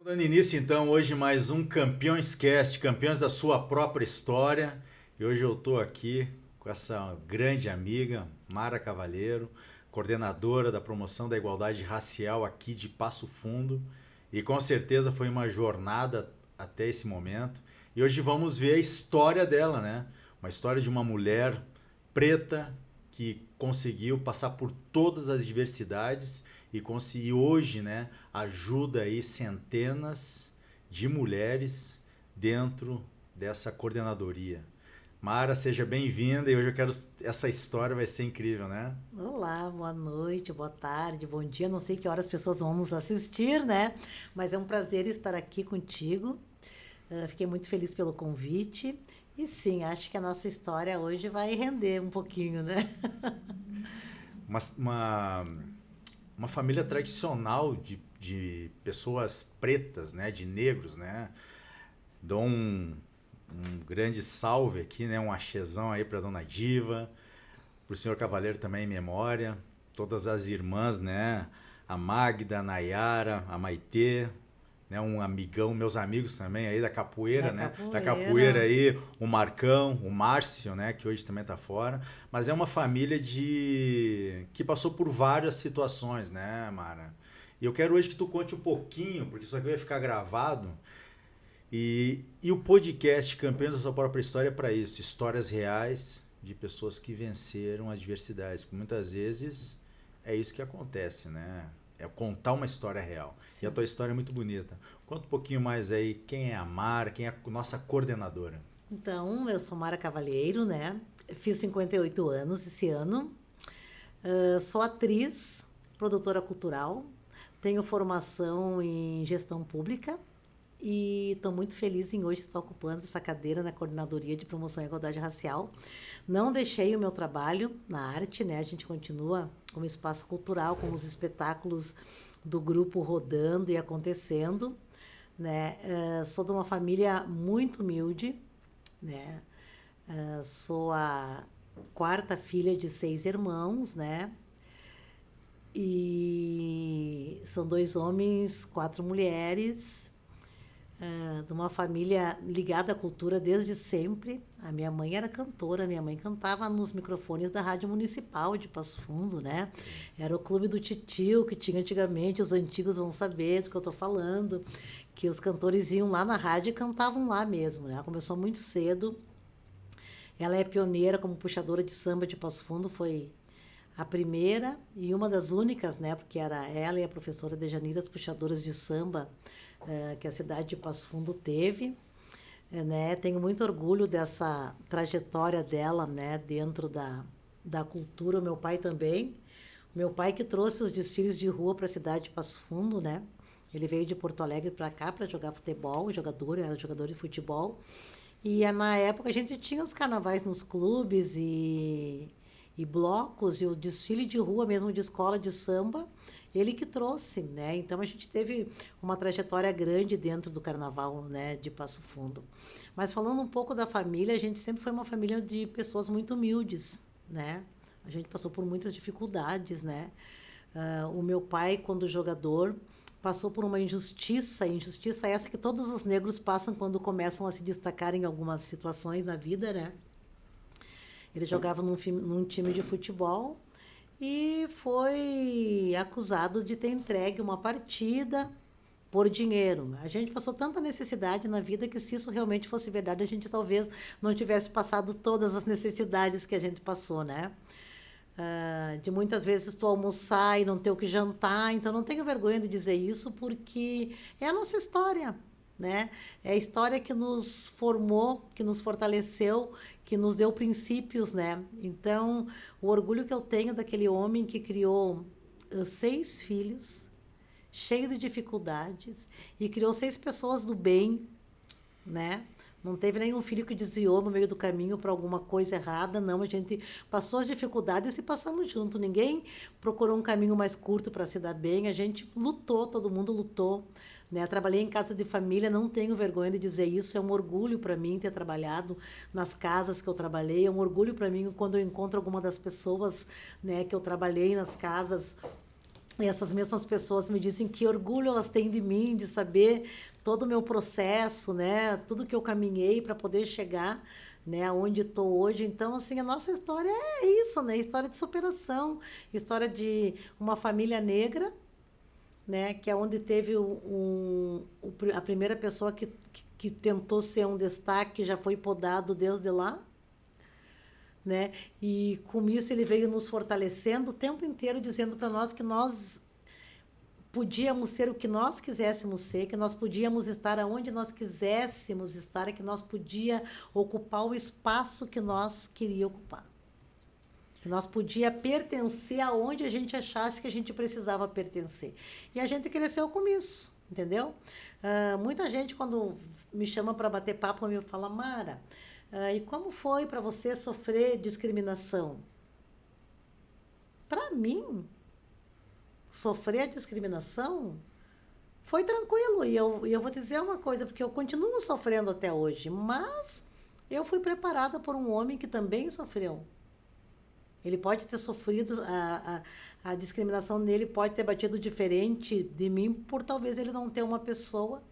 Dando início então hoje mais um Campeões Cast, campeões da sua própria história. E hoje eu estou aqui com essa grande amiga, Mara Cavalheiro, coordenadora da promoção da igualdade racial aqui de Passo Fundo. E com certeza foi uma jornada até esse momento. E hoje vamos ver a história dela, né? Uma história de uma mulher preta que conseguiu passar por todas as diversidades e hoje, né, ajuda aí centenas de mulheres dentro dessa coordenadoria. Mara, seja bem-vinda e hoje eu quero essa história vai ser incrível, né? Olá, boa noite, boa tarde, bom dia. Não sei que horas as pessoas vão nos assistir, né? Mas é um prazer estar aqui contigo. Fiquei muito feliz pelo convite. E sim, acho que a nossa história hoje vai render um pouquinho, né? Uma, uma, uma família tradicional de pessoas pretas, né, de negros, né? Dou um grande salve aqui, né, um axezão aí para Dona Diva, para o senhor Cavaleiro também em memória, todas as irmãs, né? A Magda, a Nayara, a Maitê, né? Um amigão, meus amigos também aí da capoeira, Da né? Da capoeira capoeira. aí, o Marcão, o Márcio, né? Que hoje também tá fora. Mas é uma família que passou por várias situações, né, Mara? E eu quero hoje que tu conte um pouquinho, porque isso aqui vai ficar gravado. E o podcast Campeões da Sua Própria História é para isso, histórias reais de pessoas que venceram as diversidades. Porque muitas vezes é isso que acontece, né? É contar uma história real. E a Sim. tua história é muito bonita. Conta um pouquinho mais aí quem é a Mara, quem é a nossa coordenadora. Então, eu sou Mara Cavalheiro, né? Fiz 58 anos esse ano. Sou atriz, produtora cultural. Tenho formação em gestão pública. E estou muito feliz em hoje estar ocupando essa cadeira na Coordenadoria de Promoção à Igualdade Racial. Não deixei o meu trabalho na arte, né? A gente continua como espaço cultural, com os espetáculos do grupo rodando e acontecendo, né? Sou de uma família muito humilde, né? Sou a quarta filha de 6 irmãos, né? E são 2 homens, 4 mulheres, de uma família ligada à cultura desde sempre. A minha mãe era cantora, minha mãe cantava nos microfones da Rádio Municipal de Passo Fundo, né? Era o clube do titio que tinha antigamente, os antigos vão saber do que eu estou falando, que os cantores iam lá na rádio e cantavam lá mesmo, né? Ela começou muito cedo. Ela é pioneira como puxadora de samba de Passo Fundo, foi a primeira e uma das únicas, né? Porque era ela e a professora Dejanira, as puxadoras de samba que a cidade de Passo Fundo teve, né? Tenho muito orgulho dessa trajetória dela, né? Dentro da cultura. O meu pai também. Meu pai que trouxe os desfiles de rua para a cidade de Passo Fundo, né? Ele veio de Porto Alegre para cá para jogar futebol, jogador, eu era jogador de futebol. E na época a gente tinha os carnavais nos clubes e blocos e o desfile de rua mesmo de escola de samba, ele que trouxe, né? Então a gente teve uma trajetória grande dentro do carnaval, né, de Passo Fundo. Mas falando um pouco da família, a gente sempre foi uma família de pessoas muito humildes, né? A gente passou por muitas dificuldades, né? O meu pai, quando jogador, passou por uma injustiça essa que todos os negros passam quando começam a se destacar em algumas situações na vida, né? Ele jogava num time de futebol e foi acusado de ter entregue uma partida por dinheiro. A gente passou tanta necessidade na vida que, se isso realmente fosse verdade, a gente talvez não tivesse passado todas as necessidades que a gente passou, né? De muitas vezes tu almoçar e não ter o que jantar, então não tenho vergonha de dizer isso, porque é a nossa história, né? É a história que nos formou, que nos fortaleceu, que nos deu princípios, né? Então, o orgulho que eu tenho daquele homem que criou 6 filhos, cheio de dificuldades, e criou 6 pessoas do bem, né? Não teve nenhum filho que desviou no meio do caminho para alguma coisa errada, não. A gente passou as dificuldades e passamos junto. Ninguém procurou um caminho mais curto para se dar bem. A gente lutou, todo mundo lutou, né? Trabalhei em casa de família, não tenho vergonha de dizer isso. É um orgulho para mim ter trabalhado nas casas que eu trabalhei. É um orgulho para mim quando eu encontro alguma das pessoas, né, que eu trabalhei nas casas E essas mesmas pessoas me dizem que orgulho elas têm de mim, de saber todo o meu processo, né? Tudo que eu caminhei para poder chegar, né, onde estou hoje. Então, assim, a nossa história é isso, né? História de superação, história de uma família negra, né? Que é onde teve a primeira pessoa que tentou ser um destaque, já foi podado desde lá, né? E com isso ele veio nos fortalecendo o tempo inteiro, dizendo para nós que nós podíamos ser o que nós quiséssemos ser, que nós podíamos estar aonde nós quiséssemos estar, que nós podíamos ocupar o espaço que nós queríamos ocupar. Que nós podia pertencer aonde a gente achasse que a gente precisava pertencer. E a gente cresceu com isso, entendeu? Muita gente, quando me chama para bater papo, me fala, Mara, e como foi para você sofrer discriminação? Para mim, sofrer a discriminação foi tranquilo. E eu vou te dizer uma coisa, porque eu continuo sofrendo até hoje, mas eu fui preparada por um homem que também sofreu. Ele pode ter sofrido, a discriminação dele pode ter batido diferente de mim, por talvez ele não ter uma pessoa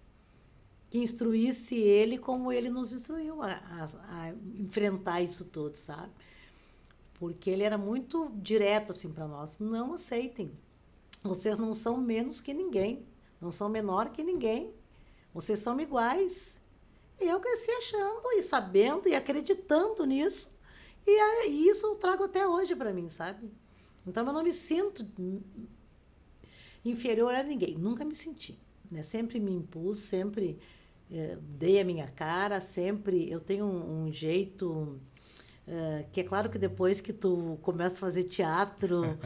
que instruísse ele como ele nos instruiu a enfrentar isso tudo, sabe? Porque ele era muito direto assim para nós. Não aceitem. Vocês não são menos que ninguém. Não são menor que ninguém. Vocês são iguais. E eu cresci achando e sabendo e acreditando nisso. E isso eu trago até hoje para mim, sabe? Então eu não me sinto inferior a ninguém. Nunca me senti, né? Sempre me impus, sempre dei a minha cara, sempre... Eu tenho um jeito... que é claro que depois que tu começa a fazer teatro,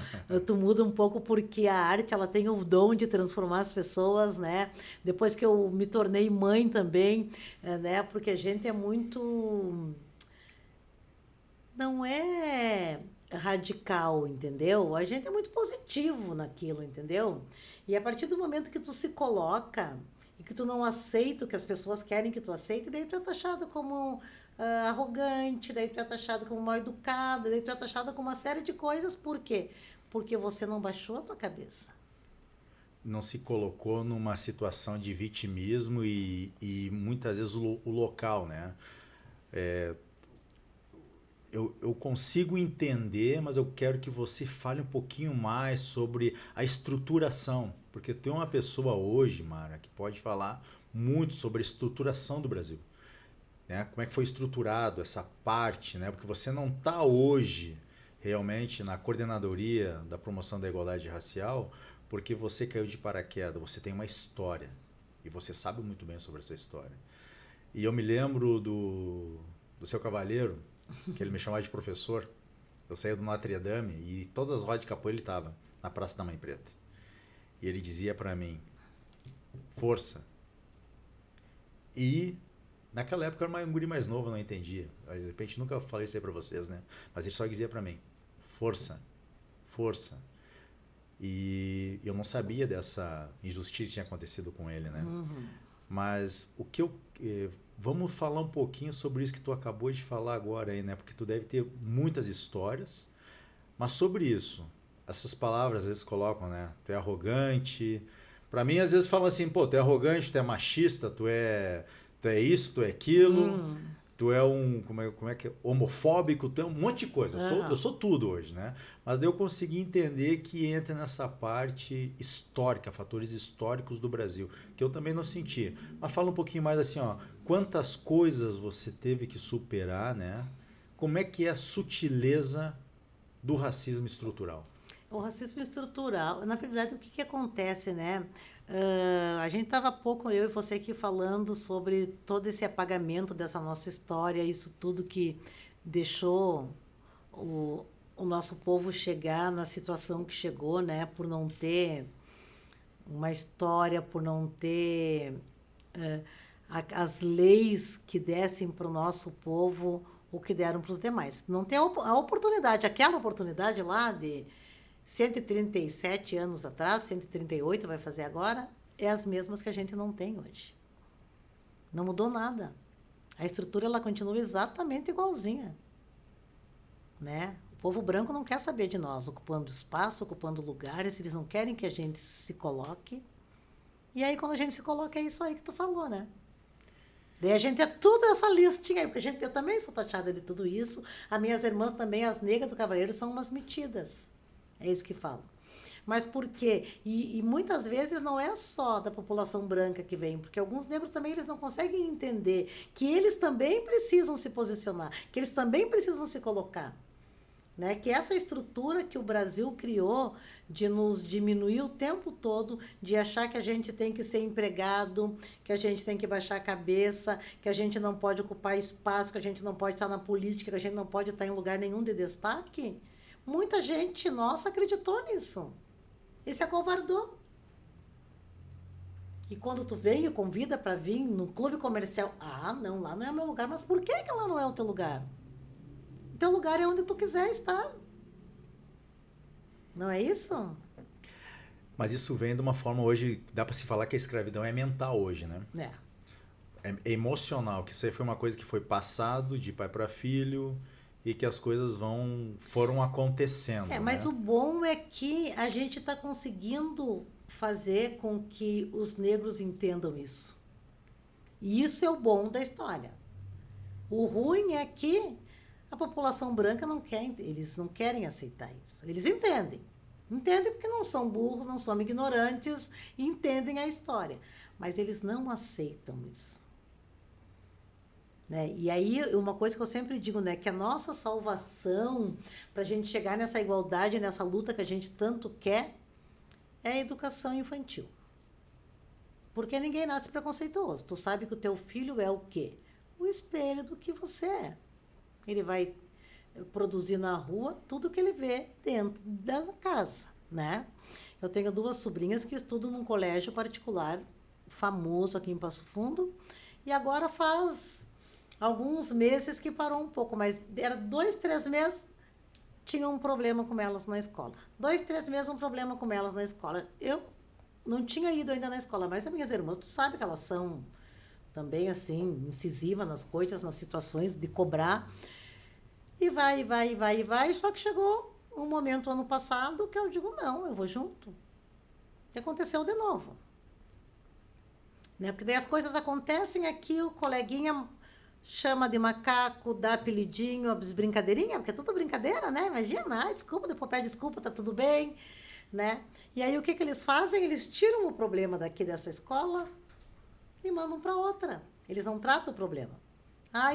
tu muda um pouco porque a arte ela tem o dom de transformar as pessoas, né? Depois que eu me tornei mãe também, né? Porque a gente é muito... Não é radical, entendeu? A gente é muito positivo naquilo, entendeu? E a partir do momento que tu se coloca e que tu não aceita o que as pessoas querem que tu aceite, daí tu é taxado como arrogante, daí tu é taxado como mal educada, daí tu é taxado como uma série de coisas. Por quê? Porque você não baixou a tua cabeça. Não se colocou numa situação de vitimismo e muitas vezes o local, né? Eu consigo entender, mas eu quero que você fale um pouquinho mais sobre a estruturação, porque tem uma pessoa hoje, Mara, que pode falar muito sobre a estruturação do Brasil, né? Como é que foi estruturado essa parte, né? Porque você não está hoje realmente na coordenadoria da promoção da igualdade racial porque você caiu de paraquedas, você tem uma história e você sabe muito bem sobre essa história. E eu me lembro do seu cavalheiro, que ele me chamava de professor. Eu saía do Notre Dame e todas as rodas de capoeira ele estava na Praça da Mãe Preta. E ele dizia para mim, força. E naquela época eu era um guri mais novo, eu não entendia. De repente nunca falei isso aí para vocês, né? Mas ele só dizia para mim, força, força. E eu não sabia dessa injustiça que tinha acontecido com ele, né? Uhum. Mas o que eu... Vamos falar um pouquinho sobre isso que tu acabou de falar agora aí, né? Porque tu deve ter muitas histórias, mas sobre isso, essas palavras às vezes colocam, né? Tu é arrogante. Para mim, às vezes falam assim, pô, tu é arrogante, tu é machista, tu é isso, tu é aquilo, tu é como é que é? Homofóbico, tu é um monte de coisa. Eu sou tudo hoje, né? Mas daí eu consegui entender que entra nessa parte histórica, fatores históricos do Brasil, que eu também não senti. Mas fala um pouquinho mais assim, ó, quantas coisas você teve que superar, né? Como é que é a sutileza do racismo estrutural? O racismo estrutural, na verdade, o que acontece, né? A gente estava há pouco, eu e você aqui, falando sobre todo esse apagamento dessa nossa história, isso tudo que deixou o nosso povo chegar na situação que chegou, né? Por não ter uma história, por não ter as leis que dessem para o nosso povo o que deram para os demais. Não tem a oportunidade, aquela oportunidade lá de 137 anos atrás, 138 vai fazer agora, é as mesmas que a gente não tem hoje. Não mudou nada. A estrutura ela continua exatamente igualzinha, né? povo branco não quer saber de nós, ocupando espaço, ocupando lugares, eles não querem que a gente se coloque. E aí, quando a gente se coloca, é isso aí que tu falou, né? Daí a gente é tudo essa listinha aí, porque eu também sou taxada de tudo isso. As minhas irmãs também, as negras do Cavaleiro, são umas metidas. É isso que falam. Mas por quê? E muitas vezes não é só da população branca que vem, porque alguns negros também eles não conseguem entender que eles também precisam se posicionar, que eles também precisam se colocar. Né? Que essa estrutura que o Brasil criou de nos diminuir o tempo todo, de achar que a gente tem que ser empregado, que a gente tem que baixar a cabeça, que a gente não pode ocupar espaço, que a gente não pode estar na política, que a gente não pode estar em lugar nenhum de destaque, muita gente nossa acreditou nisso e se acovardou. E quando tu vem e convida para vir no clube comercial, não, lá não é o meu lugar, mas por que lá não é o teu lugar? Teu lugar é onde tu quiser estar. Não é isso? Mas isso vem de uma forma hoje, dá para se falar que a escravidão é mental hoje, né? É emocional, que isso aí foi uma coisa que foi passado de pai para filho e que as coisas foram acontecendo. Mas né? o bom é que a gente está conseguindo fazer com que os negros entendam isso. E isso é o bom da história. O ruim é que a população branca eles não querem aceitar isso. Eles entendem. Entendem porque não são burros, não são ignorantes, entendem a história. Mas eles não aceitam isso. Né? E aí, uma coisa que eu sempre digo, né, que a nossa salvação, para a gente chegar nessa igualdade, nessa luta que a gente tanto quer, é a educação infantil. Porque ninguém nasce preconceituoso. Tu sabe que o teu filho é o quê? O espelho do que você é. Ele vai produzir na rua tudo que ele vê dentro da casa, né? Eu tenho 2 sobrinhas que estudam num colégio particular famoso aqui em Passo Fundo e agora faz alguns meses que parou um pouco, mas era 2, 3 meses tinha um problema com elas na escola. 2, 3 meses um problema com elas na escola. Eu não tinha ido ainda na escola, mas as minhas irmãs, tu sabe que elas são também assim, incisiva nas coisas, nas situações de cobrar. E vai, só que chegou um momento ano passado que eu digo, não, eu vou junto. E aconteceu de novo. Né? Porque daí as coisas acontecem aqui, o coleguinha chama de macaco, dá apelidinho, brincadeirinha, porque é tudo brincadeira, né? Imagina, desculpa, depois pede desculpa, tá tudo bem, né? E aí o que eles fazem? Eles tiram o problema daqui dessa escola e mandam para outra. Eles não tratam o problema.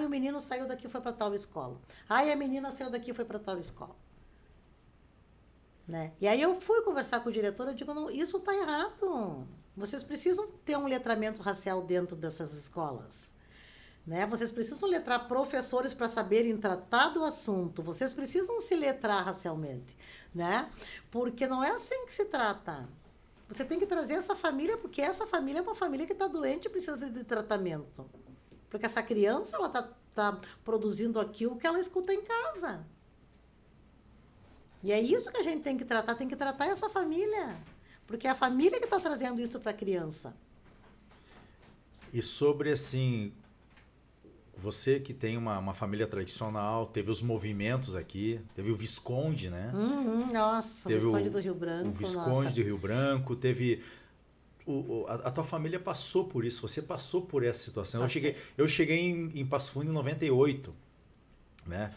O menino saiu daqui e foi para tal escola. A menina saiu daqui e foi para tal escola. Né? E aí eu fui conversar com o diretor, eu digo, não, isso está errado. Vocês precisam ter um letramento racial dentro dessas escolas. Né? Vocês precisam letrar professores para saberem tratar do assunto. Vocês precisam se letrar racialmente. Né? Porque não é assim que se trata. Você tem que trazer essa família, porque essa família é uma família que está doente e precisa de tratamento. Porque essa criança, ela tá produzindo aquilo que ela escuta em casa. E é isso que a gente tem que tratar essa família. Porque é a família que está trazendo isso para a criança. E sobre, assim, você que tem uma família tradicional, teve os movimentos aqui, teve o Visconde, né? Nossa, teve o Visconde do Rio Branco. O Visconde do Rio Branco, teve... A tua família passou por isso, você passou por essa situação. Eu cheguei em Passo Fundo em 98, né?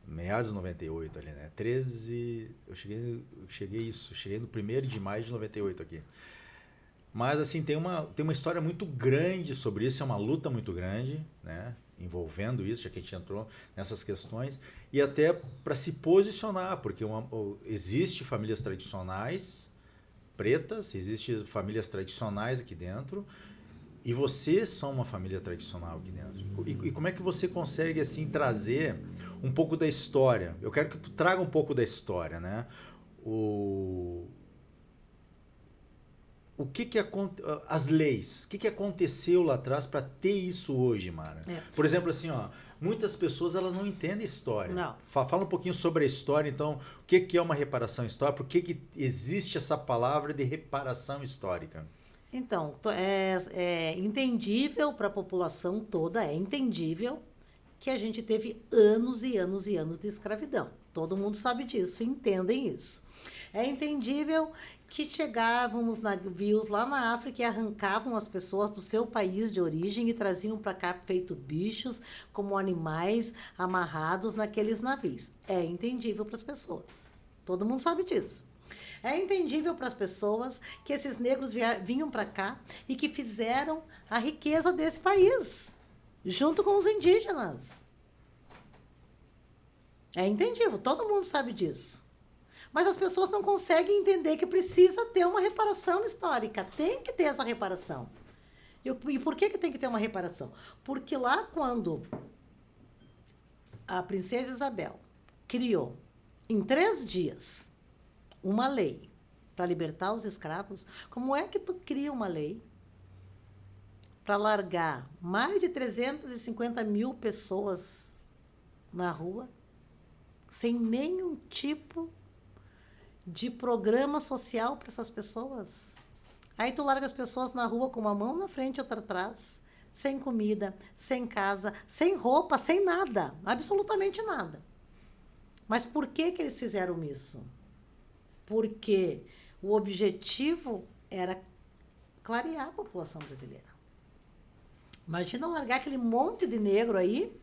Meados de 98 ali, né? 13, eu cheguei no 1º de maio de 98 aqui. Mas assim, tem uma história muito grande sobre isso, é uma luta muito grande, né? Envolvendo isso, já que a gente entrou nessas questões, e até para se posicionar, porque existe famílias tradicionais pretas, existem famílias tradicionais aqui dentro, e vocês são uma família tradicional aqui dentro. E como é que você consegue assim trazer um pouco da história? Eu quero que tu traga um pouco da história, né? As leis, o que aconteceu lá atrás para ter isso hoje, Mara? Por exemplo, assim, muitas pessoas elas não entendem história. Não. Fala um pouquinho sobre a história, então, o que é uma reparação histórica? Por que existe essa palavra de reparação histórica? Então, é entendível para a população toda, é entendível que a gente teve anos e anos e anos de escravidão. Todo mundo sabe disso, entendem isso. É entendível que chegávamos navios lá na África e arrancavam as pessoas do seu país de origem e traziam para cá feito bichos, como animais amarrados naqueles navios. É entendível para as pessoas. Todo mundo sabe disso. É entendível para as pessoas que esses negros vinham para cá e que fizeram a riqueza desse país, junto com os indígenas. É entendível, todo mundo sabe disso. Mas as pessoas não conseguem entender que precisa ter uma reparação histórica. Tem que ter essa reparação. E por que tem que ter uma reparação? Porque lá quando a princesa Isabel criou, em 3 dias, uma lei para libertar os escravos, como é que tu cria uma lei para largar mais de 350 mil pessoas na rua, sem nenhum tipo de programa social para essas pessoas? Aí tu larga as pessoas na rua com uma mão na frente e outra atrás, sem comida, sem casa, sem roupa, sem nada, absolutamente nada. Mas por que eles fizeram isso? Porque o objetivo era clarear a população brasileira. Imagina largar aquele monte de negro aí,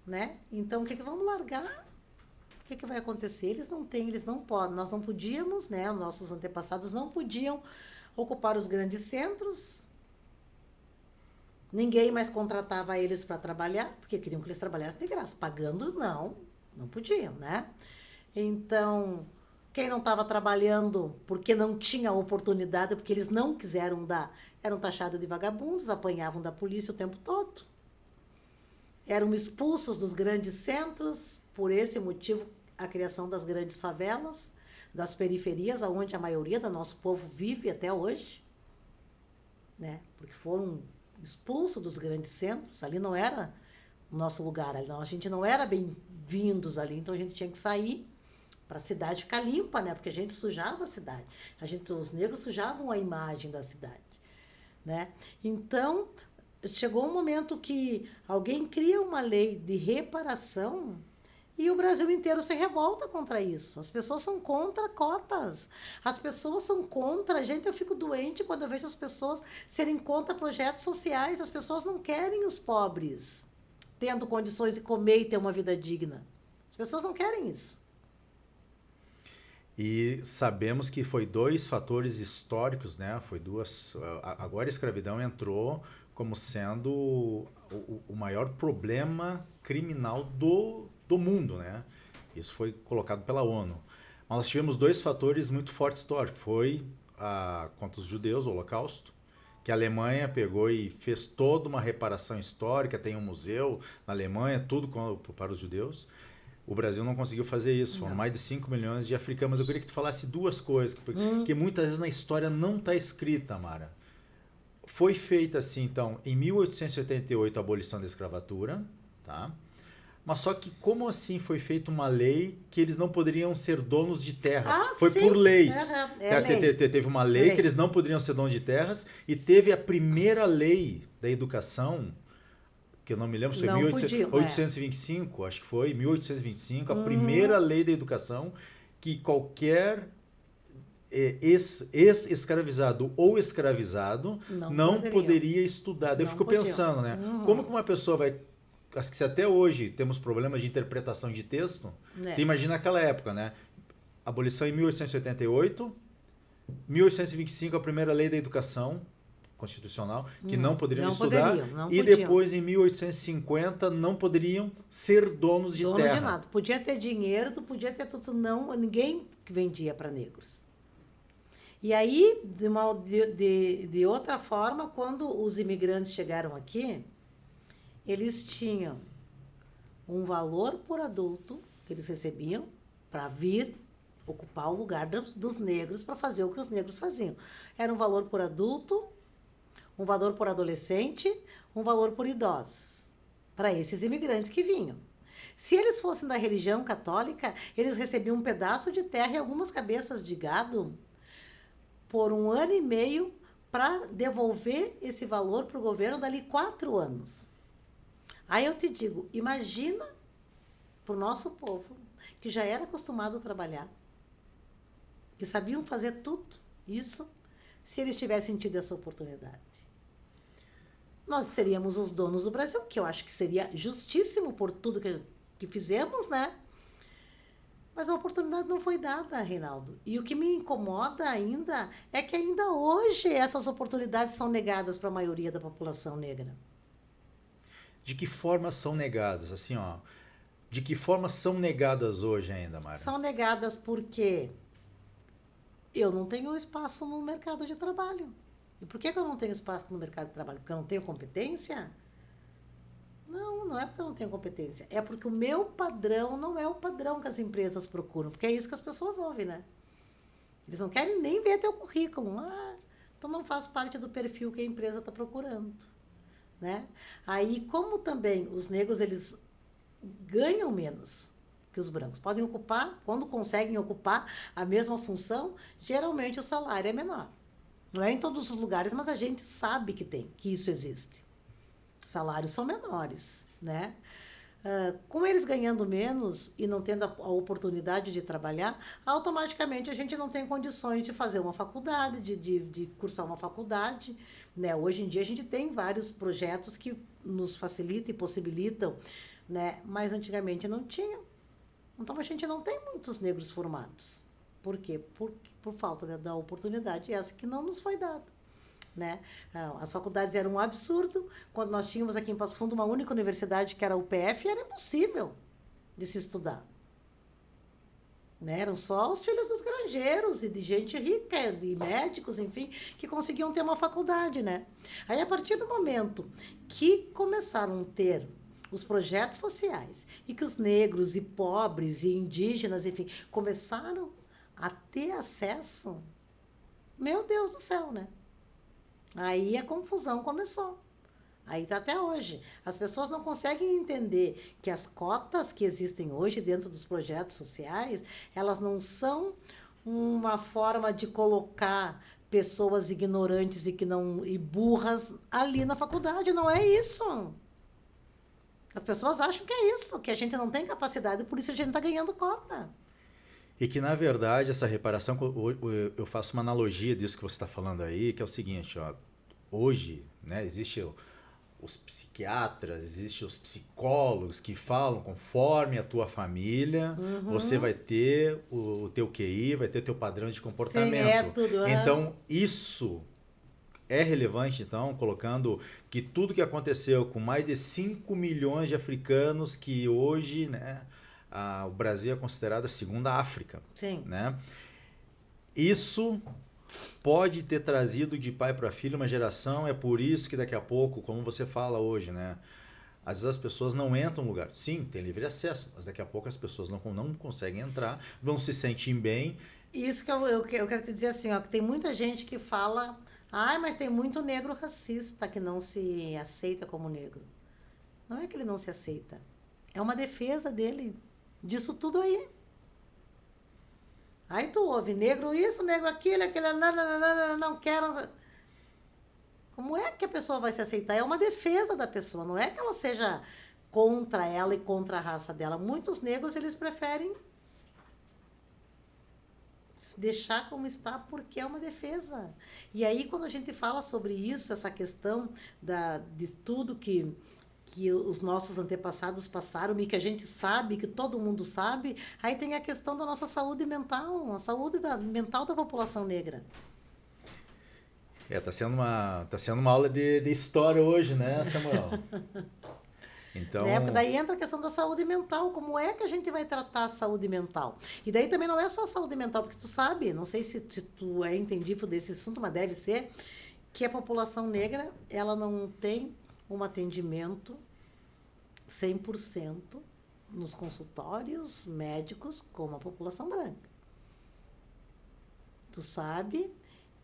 né? Então, o que vamos largar? O que vai acontecer? Eles não podem, nós não podíamos, né? Os nossos antepassados não podiam ocupar os grandes centros. Ninguém mais contratava eles para trabalhar, porque queriam que eles trabalhassem de graça. Pagando, não podiam, né? Então, quem não estava trabalhando porque não tinha oportunidade, porque eles não quiseram dar, eram taxados de vagabundos, apanhavam da polícia o tempo todo. Eram expulsos dos grandes centros, por esse motivo, a criação das grandes favelas, das periferias, onde a maioria do nosso povo vive até hoje, né? Porque foram expulsos dos grandes centros, ali não era o nosso lugar, a gente não era bem-vindos ali, então a gente tinha que sair para a cidade ficar limpa, né? Porque a gente sujava a cidade, os negros sujavam a imagem da cidade, né? Então, chegou um momento que alguém cria uma lei de reparação e o Brasil inteiro se revolta contra isso. As pessoas são contra cotas. As pessoas são contra... Gente, eu fico doente quando eu vejo as pessoas serem contra projetos sociais. As pessoas não querem os pobres tendo condições de comer e ter uma vida digna. As pessoas não querem isso. E sabemos que foi 2 fatores históricos, né? Agora a escravidão entrou como sendo o maior problema criminal do mundo, né? Isso foi colocado pela ONU. Mas nós tivemos 2 fatores muito fortes históricos. Foi contra os judeus, o Holocausto, que a Alemanha pegou e fez toda uma reparação histórica, tem um museu na Alemanha, tudo para os judeus. O Brasil não conseguiu fazer isso, foram mais de 5 milhões de africanos. Mas eu queria que tu falasse 2 coisas, que muitas vezes na história não está escrita, Mara. Foi feita assim, então, em 1888 a abolição da escravatura, tá? Mas só que como assim foi feita uma lei que eles não poderiam ser donos de terra? Foi sim. Por leis. Lei. Teve uma lei que eles não poderiam ser donos de terras e teve a primeira lei da educação, que eu não me lembro, foi 1825, acho que foi, 1825, a primeira lei da educação que qualquer ex-escravizado ou escravizado não poderia estudar. Eu fico pensando, né? Como que uma pessoa vai... Acho que se até hoje temos problemas de interpretação de texto, tu imagina aquela época, né? Abolição em 1888, 1825 a primeira lei da educação constitucional, que não poderiam estudar, e depois em 1850 não poderiam ser donos de terra. De nada. Podia ter dinheiro, podia ter tudo, ninguém vendia para negros. E aí, de outra forma, quando os imigrantes chegaram aqui, eles tinham um valor por adulto que eles recebiam para vir ocupar o lugar dos negros para fazer o que os negros faziam. Era um valor por adulto, um valor por adolescente, um valor por idosos, para esses imigrantes que vinham. Se eles fossem da religião católica, eles recebiam um pedaço de terra e algumas cabeças de gado por 1 ano e meio para devolver esse valor para o governo dali 4 anos. Aí eu te digo, imagina para o nosso povo, que já era acostumado a trabalhar, que sabiam fazer tudo isso, se eles tivessem tido essa oportunidade. Nós seríamos os donos do Brasil, que eu acho que seria justíssimo por tudo que fizemos, né? Mas a oportunidade não foi dada, Reinaldo. E o que me incomoda ainda é que ainda hoje essas oportunidades são negadas para a maioria da população negra. De que forma são negadas? Assim, ó, de que forma são negadas hoje ainda, Mara? São negadas porque eu não tenho espaço no mercado de trabalho. E por que eu não tenho espaço no mercado de trabalho? Porque eu não tenho competência? Não, não é porque eu não tenho competência. É porque o meu padrão não é o padrão que as empresas procuram. Porque é isso que as pessoas ouvem, né? Eles não querem nem ver teu currículo. Ah, então não faz parte do perfil que a empresa está procurando, né? Aí, como também os negros, eles ganham menos que os brancos. Podem ocupar, quando conseguem ocupar a mesma função, geralmente o salário é menor. Não é em todos os lugares, mas a gente sabe que isso existe. Os salários são menores, né? Com eles ganhando menos e não tendo a oportunidade de trabalhar, automaticamente a gente não tem condições de fazer uma faculdade, de cursar uma faculdade, né? Hoje em dia a gente tem vários projetos que nos facilitam e possibilitam, né? Mas antigamente não tinha. Então a gente não tem muitos negros formados. Por quê? Por falta da oportunidade, essa que não nos foi dada, né? As faculdades eram um absurdo. Quando nós tínhamos aqui em Passo Fundo uma única universidade, que era a UPF, era impossível de se estudar, né? Eram só os filhos dos granjeiros e de gente rica, de médicos, enfim, que conseguiam ter uma faculdade, né? Aí, a partir do momento que começaram a ter os projetos sociais e que os negros e pobres e indígenas, enfim, começaram a ter acesso, meu Deus do céu, né? Aí a confusão começou. Aí está até hoje. As pessoas não conseguem entender que as cotas que existem hoje dentro dos projetos sociais, elas não são uma forma de colocar pessoas ignorantes e burras ali na faculdade. Não é isso. As pessoas acham que é isso, que a gente não tem capacidade, por isso a gente está ganhando cota. E que, na verdade, essa reparação, eu faço uma analogia disso que você está falando aí, que é o seguinte, ó, hoje, né, existe os psiquiatras, existem os psicólogos que falam conforme a tua família, você vai ter o teu QI, vai ter teu padrão de comportamento. Sim, é tudo. Então, isso é relevante, então, colocando que tudo que aconteceu com mais de 5 milhões de africanos que hoje, né, o Brasil é considerado a segunda África. Sim. Né? Isso pode ter trazido de pai para filho uma geração, é por isso que daqui a pouco, como você fala hoje, né? Às vezes as pessoas não entram no lugar. Sim, tem livre acesso, mas daqui a pouco as pessoas não conseguem entrar, não se sentem bem. Isso que eu quero te dizer assim, ó, que tem muita gente que fala, mas tem muito negro racista que não se aceita como negro. Não é que ele não se aceita, é uma defesa dele, disso tudo aí. Aí tu ouve, negro isso, negro aquilo, aquele, não quero. Como é que a pessoa vai se aceitar? É uma defesa da pessoa, não é que ela seja contra ela e contra a raça dela. Muitos negros, eles preferem deixar como está porque é uma defesa. E aí, quando a gente fala sobre isso, essa questão de tudo que os nossos antepassados passaram e que a gente sabe, que todo mundo sabe, aí tem a questão da nossa saúde mental, a saúde mental da população negra. Tá sendo uma aula de história hoje, né, Samuel? Então... Né? Daí entra a questão da saúde mental, como é que a gente vai tratar a saúde mental? E daí também não é só a saúde mental, porque tu sabe, não sei se tu é entendido desse assunto, mas deve ser, que a população negra, ela não tem um atendimento 100% nos consultórios médicos como a população branca. Tu sabe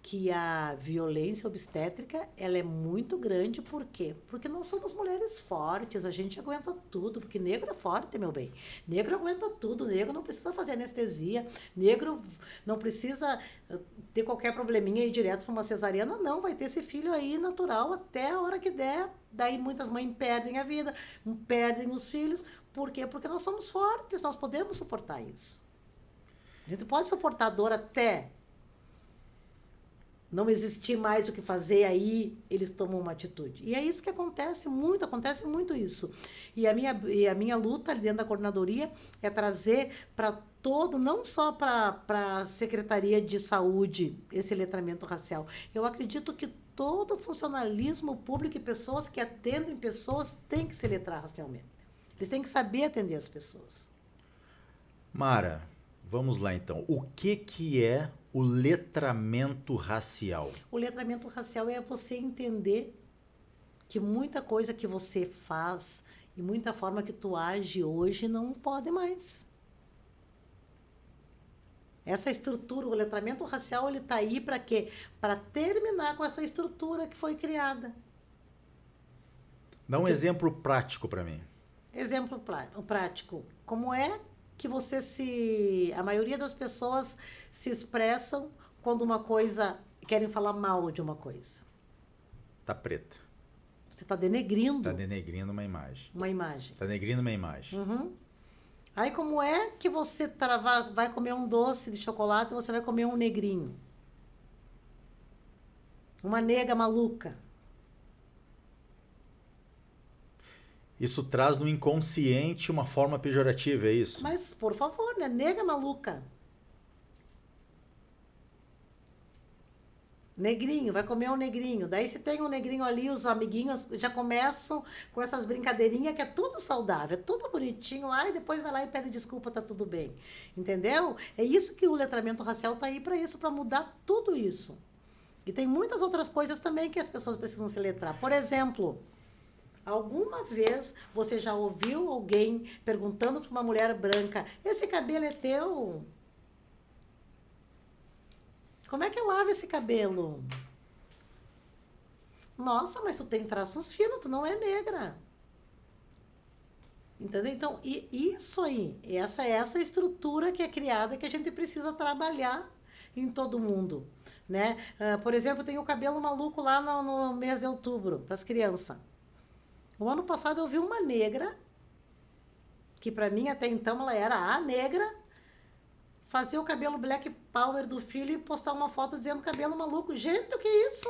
que a violência obstétrica, ela é muito grande, por quê? Porque nós somos mulheres fortes, a gente aguenta tudo, porque negro é forte, meu bem. Negro aguenta tudo, negro não precisa fazer anestesia, negro não precisa ter qualquer probleminha e ir direto para uma cesariana, não, vai ter esse filho aí natural até a hora que der. Daí muitas mães perdem a vida, perdem os filhos, por quê? Porque nós somos fortes, nós podemos suportar isso. A gente pode suportar a dor até não existir mais o que fazer, aí eles tomam uma atitude. E é isso que acontece muito isso. E a minha luta ali dentro da coordenadoria é trazer para todo, não só para a Secretaria de Saúde, esse letramento racial. Eu acredito que todo funcionalismo público e pessoas que atendem pessoas têm que se letrar racialmente. Eles têm que saber atender as pessoas. Mara, vamos lá então. O que é o letramento racial? O letramento racial é você entender que muita coisa que você faz e muita forma que tu age hoje não pode mais. Essa estrutura, o letramento racial, ele está aí para quê? Para terminar com essa estrutura que foi criada. Dá um exemplo prático para mim. Exemplo prático. Como é que a maioria das pessoas se expressam quando querem falar mal de uma coisa? Tá preta. Você está denegrindo. Tá denegrindo uma imagem. Uma imagem. Tá denegrindo uma imagem. Uhum. Aí como é que você vai comer um doce de chocolate e você vai comer um negrinho? Uma nega maluca. Isso traz no inconsciente uma forma pejorativa, é isso? Mas, por favor, né? Nega maluca. Negrinho, vai comer um negrinho. Daí se tem um negrinho ali, os amiguinhos já começam com essas brincadeirinhas que é tudo saudável, é tudo bonitinho. Ai, depois vai lá e pede desculpa, tá tudo bem. Entendeu? É isso que o letramento racial tá aí para isso, para mudar tudo isso. E tem muitas outras coisas também que as pessoas precisam se letrar. Por exemplo, alguma vez você já ouviu alguém perguntando para uma mulher branca: esse cabelo é teu? Como é que lava esse cabelo? Nossa, mas tu tem traços finos, tu não é negra. Entendeu? Então, isso aí, essa estrutura que é criada, que a gente precisa trabalhar em todo mundo, né? Por exemplo, tem o cabelo maluco lá no mês de outubro, para as crianças. O ano passado eu vi uma negra, que para mim até então ela era a negra, fazer o cabelo Black Power do filho e postar uma foto dizendo cabelo maluco. Gente, o que é isso?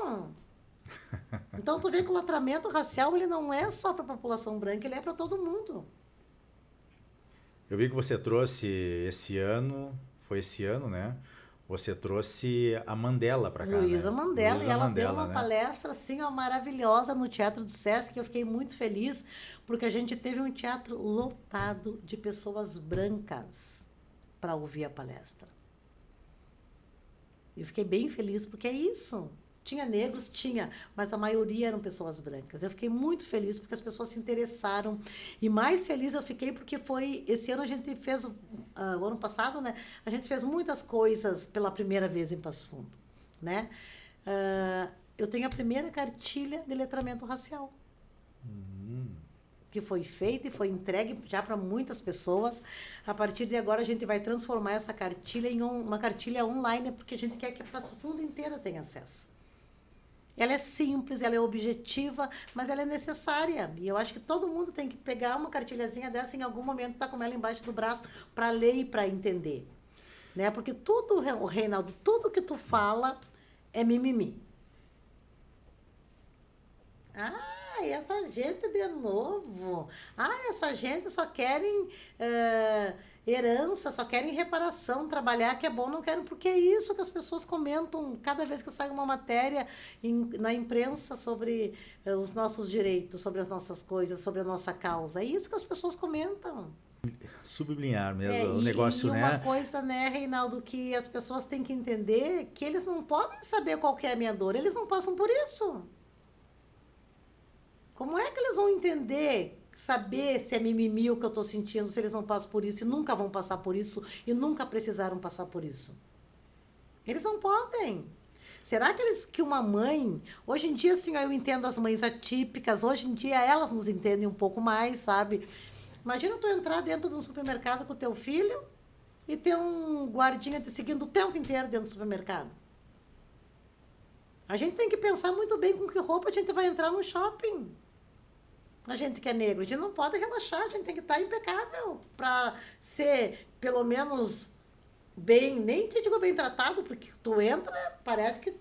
Então tu vê que o letramento racial, ele não é só para a população branca, ele é para todo mundo. Eu vi que você trouxe esse ano, foi esse ano, né? Você trouxe a Mandela para cá, Luísa né? Mandela, Luísa e ela Mandela, deu uma né? palestra assim, ó, maravilhosa no Teatro do Sesc. Eu fiquei muito feliz, porque a gente teve um teatro lotado de pessoas brancas para ouvir a palestra. Eu fiquei bem feliz, porque é isso. Tinha negros? Tinha, mas a maioria eram pessoas brancas. Eu fiquei muito feliz porque as pessoas se interessaram. E mais feliz eu fiquei porque esse ano a gente fez, o ano passado, né? A gente fez muitas coisas pela primeira vez em Passo Fundo, né? Eu tenho a primeira cartilha de letramento racial. Que foi feita e foi entregue já para muitas pessoas. A partir de agora a gente vai transformar essa cartilha em uma cartilha online, porque a gente quer que Passo Fundo inteira tenha acesso. Ela é simples, ela é objetiva, mas ela é necessária. E eu acho que todo mundo tem que pegar uma cartilhazinha dessa em algum momento, tá com ela embaixo do braço, para ler e para entender. Né? Porque tudo, Reinaldo, tudo que tu fala é mimimi. Essa gente de novo. Essa gente só querem herança, só querem reparação, trabalhar que é bom, não querem, porque é isso que as pessoas comentam cada vez que sai uma matéria na imprensa sobre os nossos direitos, sobre as nossas coisas, sobre a nossa causa. É isso que as pessoas comentam. Sublinhar mesmo o negócio, né? E uma coisa, né, Reinaldo, que as pessoas têm que entender, que eles não podem saber qual que é a minha dor, eles não passam por isso. Como é que eles vão entender, saber se é mimimi o que eu estou sentindo, se eles não passam por isso e nunca vão passar por isso e nunca precisaram passar por isso? Eles não podem. Será que uma mãe... Hoje em dia, assim, eu entendo as mães atípicas, hoje em dia elas nos entendem um pouco mais, sabe? Imagina tu entrar dentro de um supermercado com o teu filho e ter um guardinha te seguindo o tempo inteiro dentro do supermercado. A gente tem que pensar muito bem com que roupa a gente vai entrar no shopping. A gente que é negro, a gente não pode relaxar, a gente tem que estar impecável para ser, pelo menos, bem, nem te digo bem tratado, porque tu entra, parece que,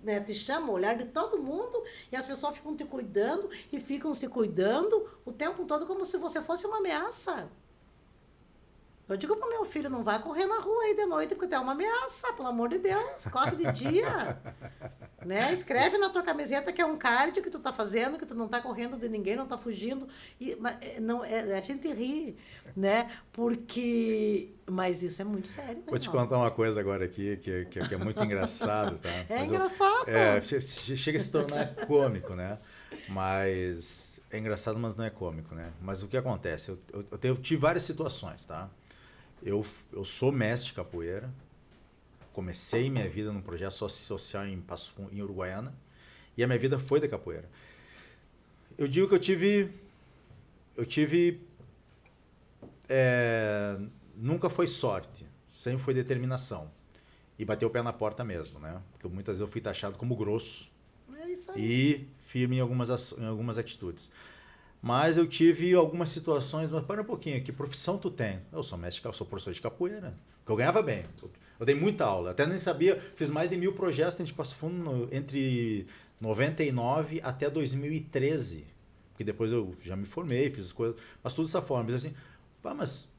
né, te chama o olhar de todo mundo e as pessoas ficam te cuidando e ficam se cuidando o tempo todo como se você fosse uma ameaça. Eu digo pro meu filho, não vai correr na rua aí de noite, porque tu é uma ameaça, pelo amor de Deus, corre de dia, né? Escreve na tua camiseta que é um cardio que tu tá fazendo, que tu não tá correndo de ninguém, não tá fugindo, não, a gente ri, né? Mas isso é muito sério. Vou te contar uma coisa agora aqui, que é muito engraçado, tá? É engraçado. Chega a se tornar cômico, né? Mas é engraçado, mas não é cômico, né? Mas o que acontece? Eu tive várias situações, tá? Eu sou mestre de capoeira, comecei minha vida num projeto social em Uruguaiana, e a minha vida foi da capoeira. Eu digo que nunca foi sorte, sempre foi determinação, e bater o pé na porta mesmo, né? Porque muitas vezes eu fui taxado como grosso, isso aí. e firme em algumas atitudes. Mas eu tive algumas situações, mas para um pouquinho, que profissão tu tem? Eu sou sou professor de capoeira, porque eu ganhava bem. Eu dei muita aula, até nem sabia, fiz mais de 1000 projetos dentro de Passo Fundo entre 99 até 2013, porque depois eu já me formei, fiz as coisas, mas tudo dessa forma. Mas assim, mas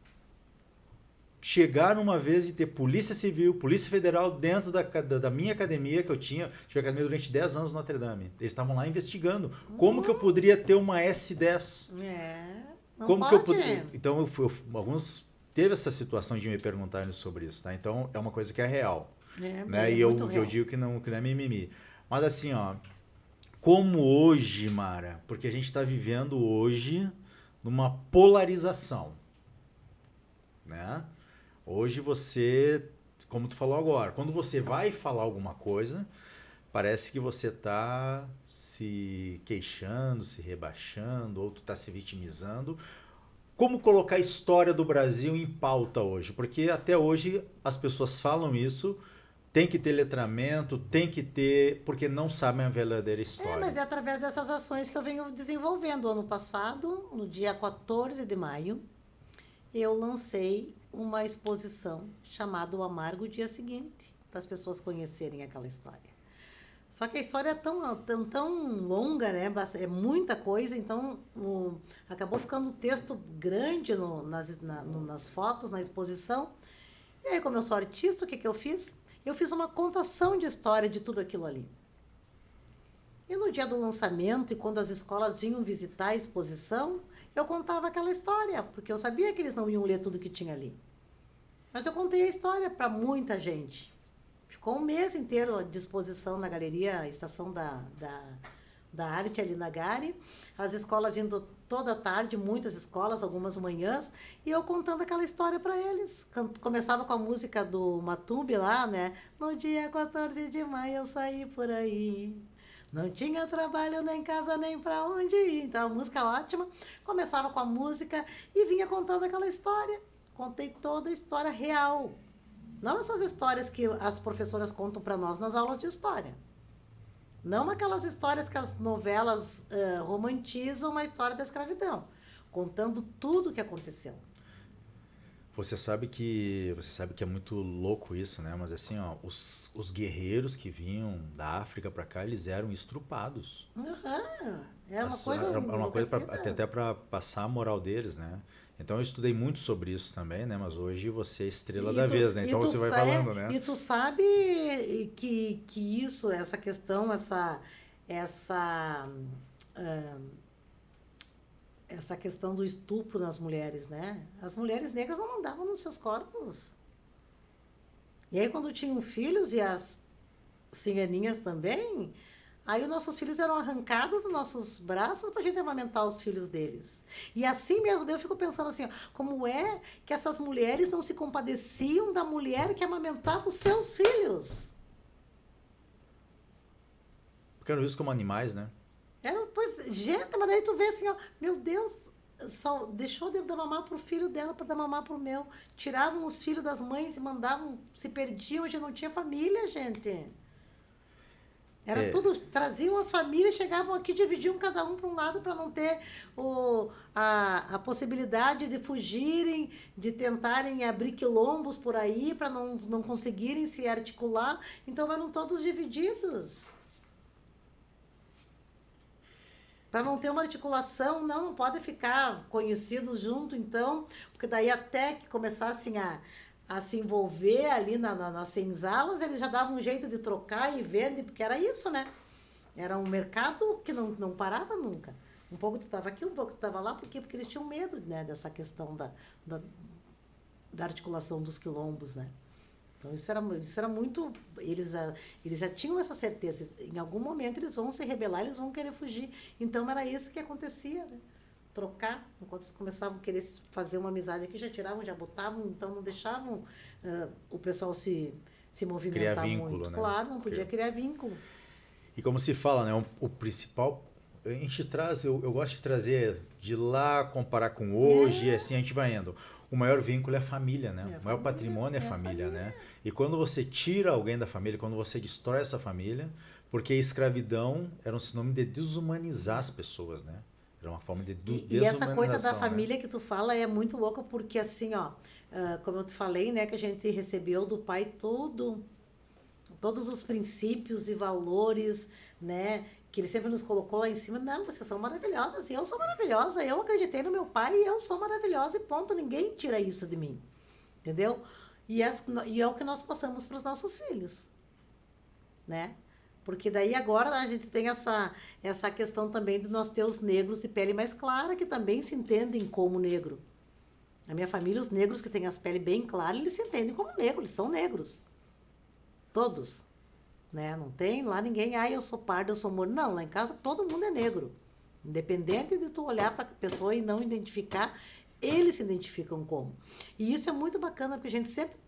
chegaram uma vez de ter Polícia Civil, Polícia Federal dentro da minha academia, que eu tive academia durante 10 anos no Notre Dame. Eles estavam lá investigando como que eu poderia ter uma S10. Não como pode. Que eu poderia... Então, alguns teve essa situação de me perguntarem sobre isso, tá? Então, é uma coisa que é real. Né? E eu digo que não é mimimi. Mas assim, ó, como hoje, Mara, porque a gente está vivendo hoje numa polarização, né? Hoje você, como tu falou agora, quando você vai falar alguma coisa, parece que você está se queixando, se rebaixando, ou tu está se vitimizando. Como colocar a história do Brasil em pauta hoje? Porque até hoje as pessoas falam isso, tem que ter letramento, tem que ter, porque não sabem a verdadeira história. Mas é através dessas ações que eu venho desenvolvendo. Ano passado, no dia 14 de maio, eu lancei uma exposição chamada O Amargo Dia Seguinte, para as pessoas conhecerem aquela história. Só que a história é tão longa, né? É muita coisa, então acabou ficando um texto grande nas fotos, na exposição. E aí, como eu sou artista, o que eu fiz? Eu fiz uma contação de história de tudo aquilo ali. E no dia do lançamento, e quando as escolas vinham visitar a exposição, eu contava aquela história, porque eu sabia que eles não iam ler tudo que tinha ali. Mas eu contei a história para muita gente. Ficou um mês inteiro à disposição na galeria Estação da Arte, ali na Gare. As escolas indo toda tarde, muitas escolas, algumas manhãs, e eu contando aquela história para eles. Começava com a música do Matumbi lá, né? No dia 14 de maio eu saí por aí. Não tinha trabalho, nem casa, nem para onde ir. Então, a música ótima. Começava com a música e vinha contando aquela história. Contei toda a história real. Não essas histórias que as professoras contam para nós nas aulas de história. Não aquelas histórias que as novelas romantizam a história da escravidão. Contando tudo o que aconteceu. Você sabe que é muito louco isso, né? Mas assim, ó, os guerreiros que vinham da África para cá, eles eram estrupados. Era uma coisa até para passar a moral deles, né? Então eu estudei muito sobre isso também, né? Mas hoje você é estrela da vez, né? Então você vai falando, né? E tu sabe que isso, essa questão, essa questão do estupro nas mulheres, né? As mulheres negras não mandavam nos seus corpos. E aí, quando tinham filhos, e as ciganinhas também, aí os nossos filhos eram arrancados dos nossos braços para a gente amamentar os filhos deles. E assim mesmo, eu fico pensando assim, ó, como é que essas mulheres não se compadeciam da mulher que amamentava os seus filhos? Porque eram vistos como animais, né? Pois, gente, mas daí tu vê assim, ó, meu Deus, só deixou de dar mamar pro filho dela para dar mamar pro meu. Tiravam os filhos das mães e mandavam, se perdiam, já não tinha família, gente. Era É, tudo, traziam as famílias, chegavam aqui, dividiam cada um para um lado para não ter a possibilidade de fugirem, de tentarem abrir quilombos por aí, para não conseguirem se articular. Então eram todos divididos. Para não ter uma articulação, não pode ficar conhecidos junto, então, porque daí até que começassem a se envolver ali nas senzalas, eles já davam um jeito de trocar e vender, porque era isso, né? Era um mercado que não parava nunca. Um pouco tu estava aqui, um pouco tu estava lá, por quê? Porque eles tinham medo, né, dessa questão da, da articulação dos quilombos, né? Então isso era muito. Eles já tinham essa certeza. Em algum momento eles vão se rebelar, eles vão querer fugir. Então era isso que acontecia, né? Trocar, enquanto eles começavam a querer fazer uma amizade aqui, já tiravam, já botavam, então não deixavam o pessoal se criar movimentar vínculo, muito. né? Claro, não podia criar vínculo. E como se fala, né? O principal. A gente traz, eu gosto de trazer de lá, comparar com hoje, e assim a gente vai indo. O maior vínculo é a família, né? É a O maior família, patrimônio é a é a família, família. né? E quando você tira alguém da família, quando você destrói essa família, porque a escravidão era um sinônimo de desumanizar as pessoas, né? Era uma forma de E essa coisa da desumanização, né? família que tu fala é muito louca, porque assim, ó, como eu te falei, né, que a gente recebeu do pai todos os princípios e valores, né, que ele sempre nos colocou lá em cima. Não, vocês são maravilhosas, e eu sou maravilhosa, eu acreditei no meu pai e eu sou maravilhosa e ponto, ninguém tira isso de mim, entendeu? E é o que nós passamos para os nossos filhos, né? Porque daí agora a gente tem essa questão também de nós ter os negros de pele mais clara, que também se entendem como negro. Na minha família, os negros que têm as peles bem claras, eles se entendem como negros, eles são negros. Todos. Né? Não tem lá ninguém, eu sou pardo, eu sou morno. Não, lá em casa todo mundo é negro. Independente de tu olhar para a pessoa e não identificar, eles se identificam como. E isso é muito bacana, porque a gente sempre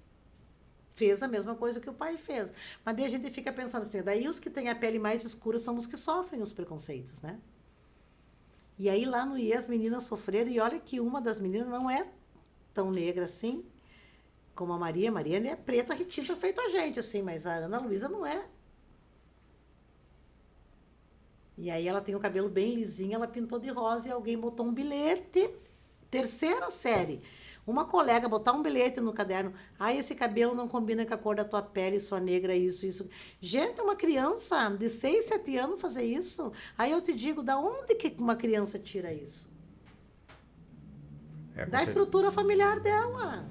fez a mesma coisa que o pai fez. Mas daí a gente fica pensando assim, daí os que têm a pele mais escura são os que sofrem os preconceitos, né? E aí lá no IE as meninas sofreram, e olha que uma das meninas não é tão negra assim, como a Maria. A Maria é preta, retinta, feito a gente, assim, mas a Ana Luísa não é. E aí ela tem o cabelo bem lisinho, ela pintou de rosa e alguém botou um bilhete, terceira série. Uma colega botar um bilhete no caderno, esse cabelo não combina com a cor da tua pele, sua negra, isso. Gente, uma criança de 6, 7 anos fazer isso? Aí eu te digo, da onde que uma criança tira isso? Da estrutura familiar dela.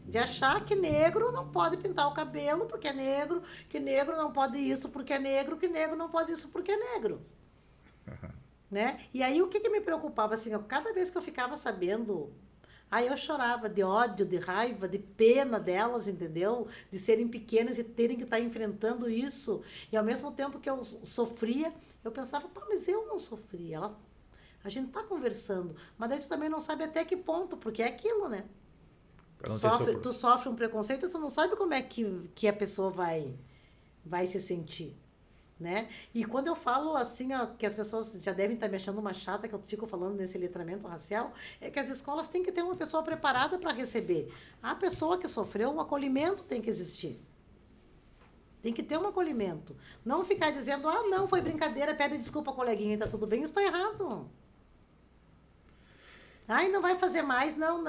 De achar que negro não pode pintar o cabelo porque é negro, que negro não pode isso porque é negro, que negro não pode isso porque é negro. Né? E aí o que me preocupava, assim, cada vez que eu ficava sabendo, aí eu chorava de ódio, de raiva, de pena delas, entendeu? De serem pequenas e terem que estar enfrentando isso. E ao mesmo tempo que eu sofria, eu pensava, tá, mas eu não sofria. A gente tá conversando, mas daí tu também não sabe até que ponto, porque é aquilo, né? Tu sofre um preconceito, tu não sabe como é que a pessoa vai se sentir, né? E quando eu falo assim, ó, que as pessoas já devem estar me achando uma chata, que eu fico falando nesse letramento racial, é que as escolas têm que ter uma pessoa preparada para receber. A pessoa que sofreu, um acolhimento tem que existir. Tem que ter um acolhimento. Não ficar dizendo, não, foi brincadeira, pede desculpa, coleguinha, tá tudo bem, isso está errado. Não vai fazer mais, não,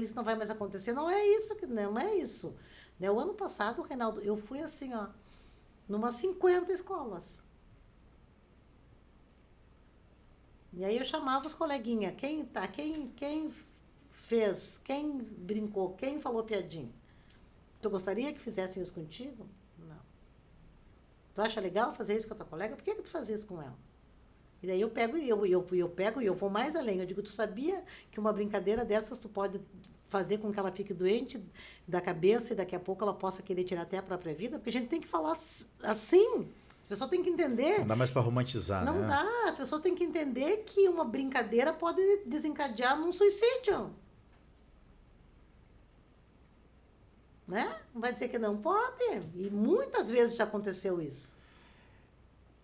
isso não vai mais acontecer. Não é isso, não é isso. Né? O ano passado, Reinaldo, eu fui assim, ó, numas 50 escolas. E aí eu chamava os coleguinhas, quem fez, quem brincou, quem falou piadinha. Tu gostaria que fizessem isso contigo? Não. Tu acha legal fazer isso com a tua colega? Por que tu faz isso com ela? E daí eu pego e eu vou mais além. Eu digo, tu sabia que uma brincadeira dessas tu pode fazer com que ela fique doente da cabeça e daqui a pouco ela possa querer tirar até a própria vida? Porque a gente tem que falar assim. As pessoas têm que entender. Não dá mais para romantizar, né? Não dá. As pessoas têm que entender que uma brincadeira pode desencadear num suicídio. Né? Não vai dizer que não pode. E muitas vezes já aconteceu isso.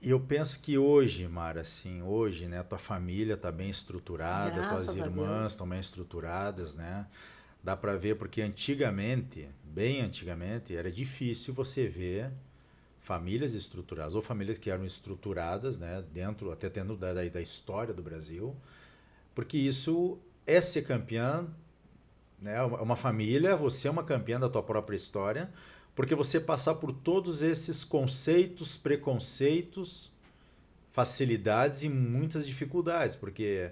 E eu penso que hoje, Mara, assim, hoje, né, tua família está bem estruturada, tuas Graças a irmãs Deus. estão bem estruturadas, né? Dá para ver porque antigamente, bem antigamente, era difícil você ver famílias estruturadas ou famílias que eram estruturadas, né, dentro até tendo da história do Brasil, porque isso é ser campeã, né, uma família, você é uma campeã da tua própria história, porque você passar por todos esses conceitos, preconceitos, facilidades e muitas dificuldades, porque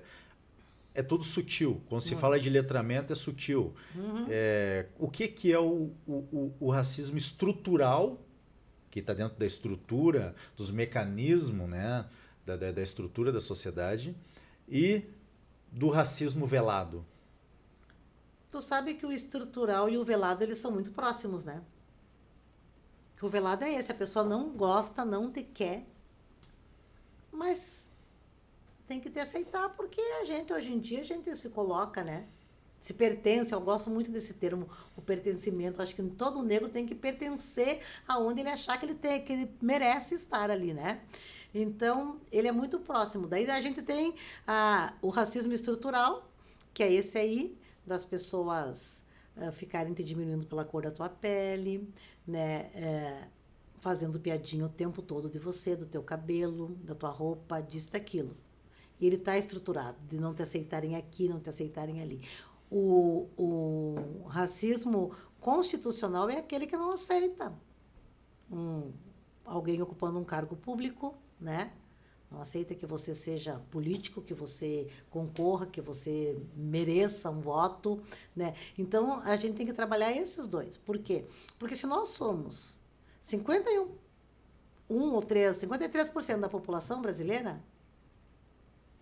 é tudo sutil. Quando se fala Muito. de letramento, é sutil. Uhum. O que é o racismo estrutural, que está dentro da estrutura, dos mecanismos, né, da estrutura da sociedade, e do racismo velado. Tu sabe que o estrutural e o velado, eles são muito próximos, né? Que o velado é esse, a pessoa não gosta, não te quer, mas tem que te aceitar, porque a gente, hoje em dia, a gente se coloca, né? Se pertence, eu gosto muito desse termo, o pertencimento. Acho que todo negro tem que pertencer aonde ele achar que que ele merece estar ali, né? Então, ele é muito próximo. Daí a gente tem o racismo estrutural, que é esse aí, das pessoas ficarem te diminuindo pela cor da tua pele, né? Fazendo piadinha o tempo todo de você, do teu cabelo, da tua roupa, disso, daquilo. E ele está estruturado, de não te aceitarem aqui, não te aceitarem ali. O racismo constitucional é aquele que não aceita um, alguém ocupando um cargo público, né? Não aceita que você seja político, que você concorra, que você mereça um voto, né? Então, a gente tem que trabalhar esses dois. Por quê? Porque se nós somos 53% da população brasileira,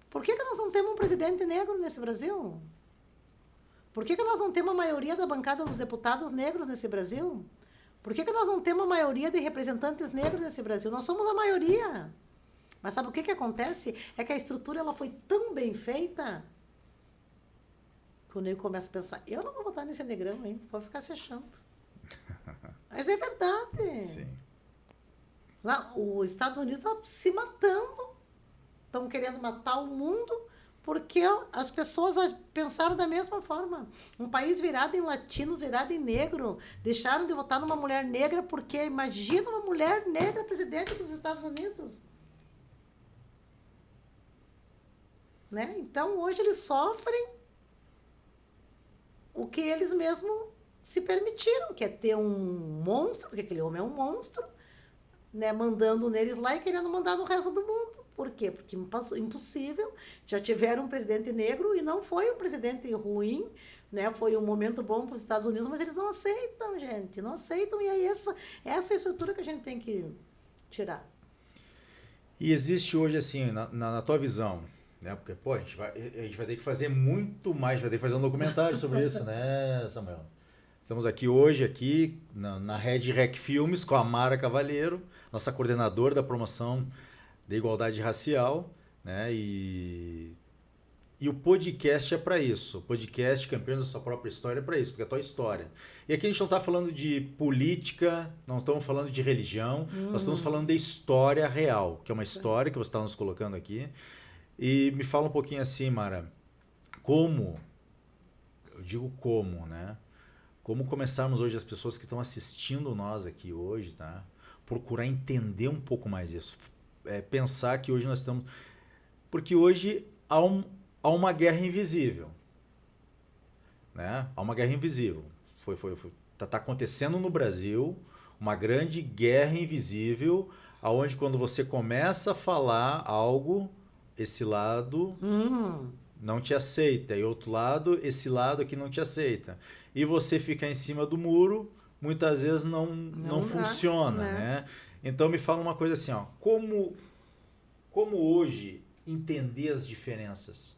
por que nós não temos um presidente negro nesse Brasil? Por que nós não temos a maioria da bancada dos deputados negros nesse Brasil? Por que nós não temos a maioria de representantes negros nesse Brasil? Nós somos a maioria. Mas sabe o que acontece? É que a estrutura ela foi tão bem feita que o nego começa a pensar, eu não vou votar nesse negrão, hein? Pode ficar se achando. Mas é verdade. Sim. Lá, os Estados Unidos estão se matando. Estão querendo matar o mundo porque as pessoas pensaram da mesma forma. Um país virado em latinos, virado em negro, deixaram de votar numa mulher negra porque imagina uma mulher negra presidente dos Estados Unidos. Né? Então, hoje eles sofrem o que eles mesmos se permitiram, que é ter um monstro, porque aquele homem é um monstro, né? Mandando neles lá e querendo mandar no resto do mundo. Por quê? Porque impossível. Já tiveram um presidente negro e não foi um presidente ruim, né? Foi um momento bom para os Estados Unidos, mas eles não aceitam, gente. Não aceitam. E aí essa é a estrutura que a gente tem que tirar. E existe hoje, assim, na tua visão, né? Porque, pô, a gente vai ter que fazer muito mais, vai ter que fazer um documentário sobre isso, né, Samuel? Estamos aqui na Red Rec Filmes com a Mara Cavalheiro, nossa coordenadora da promoção da igualdade racial, né? E o podcast é para isso. O podcast Campeões da Sua Própria História é para isso, porque é a tua história. E aqui a gente não está falando de política, não estamos falando de religião, nós estamos falando da história real, que é uma história que você está nos colocando aqui. E me fala um pouquinho assim, Mara, eu digo como, né? Como começarmos hoje, as pessoas que estão assistindo nós aqui hoje, tá? Procurar entender um pouco mais isso. Pensar que hoje nós estamos... Porque hoje há uma guerra invisível, né? Há uma guerra invisível. Tá acontecendo no Brasil uma grande guerra invisível, aonde quando você começa a falar algo, esse lado não te aceita, e outro lado, esse lado aqui não te aceita. E você ficar em cima do muro, muitas vezes não funciona, né? Então me fala uma coisa assim, ó, como hoje entender as diferenças?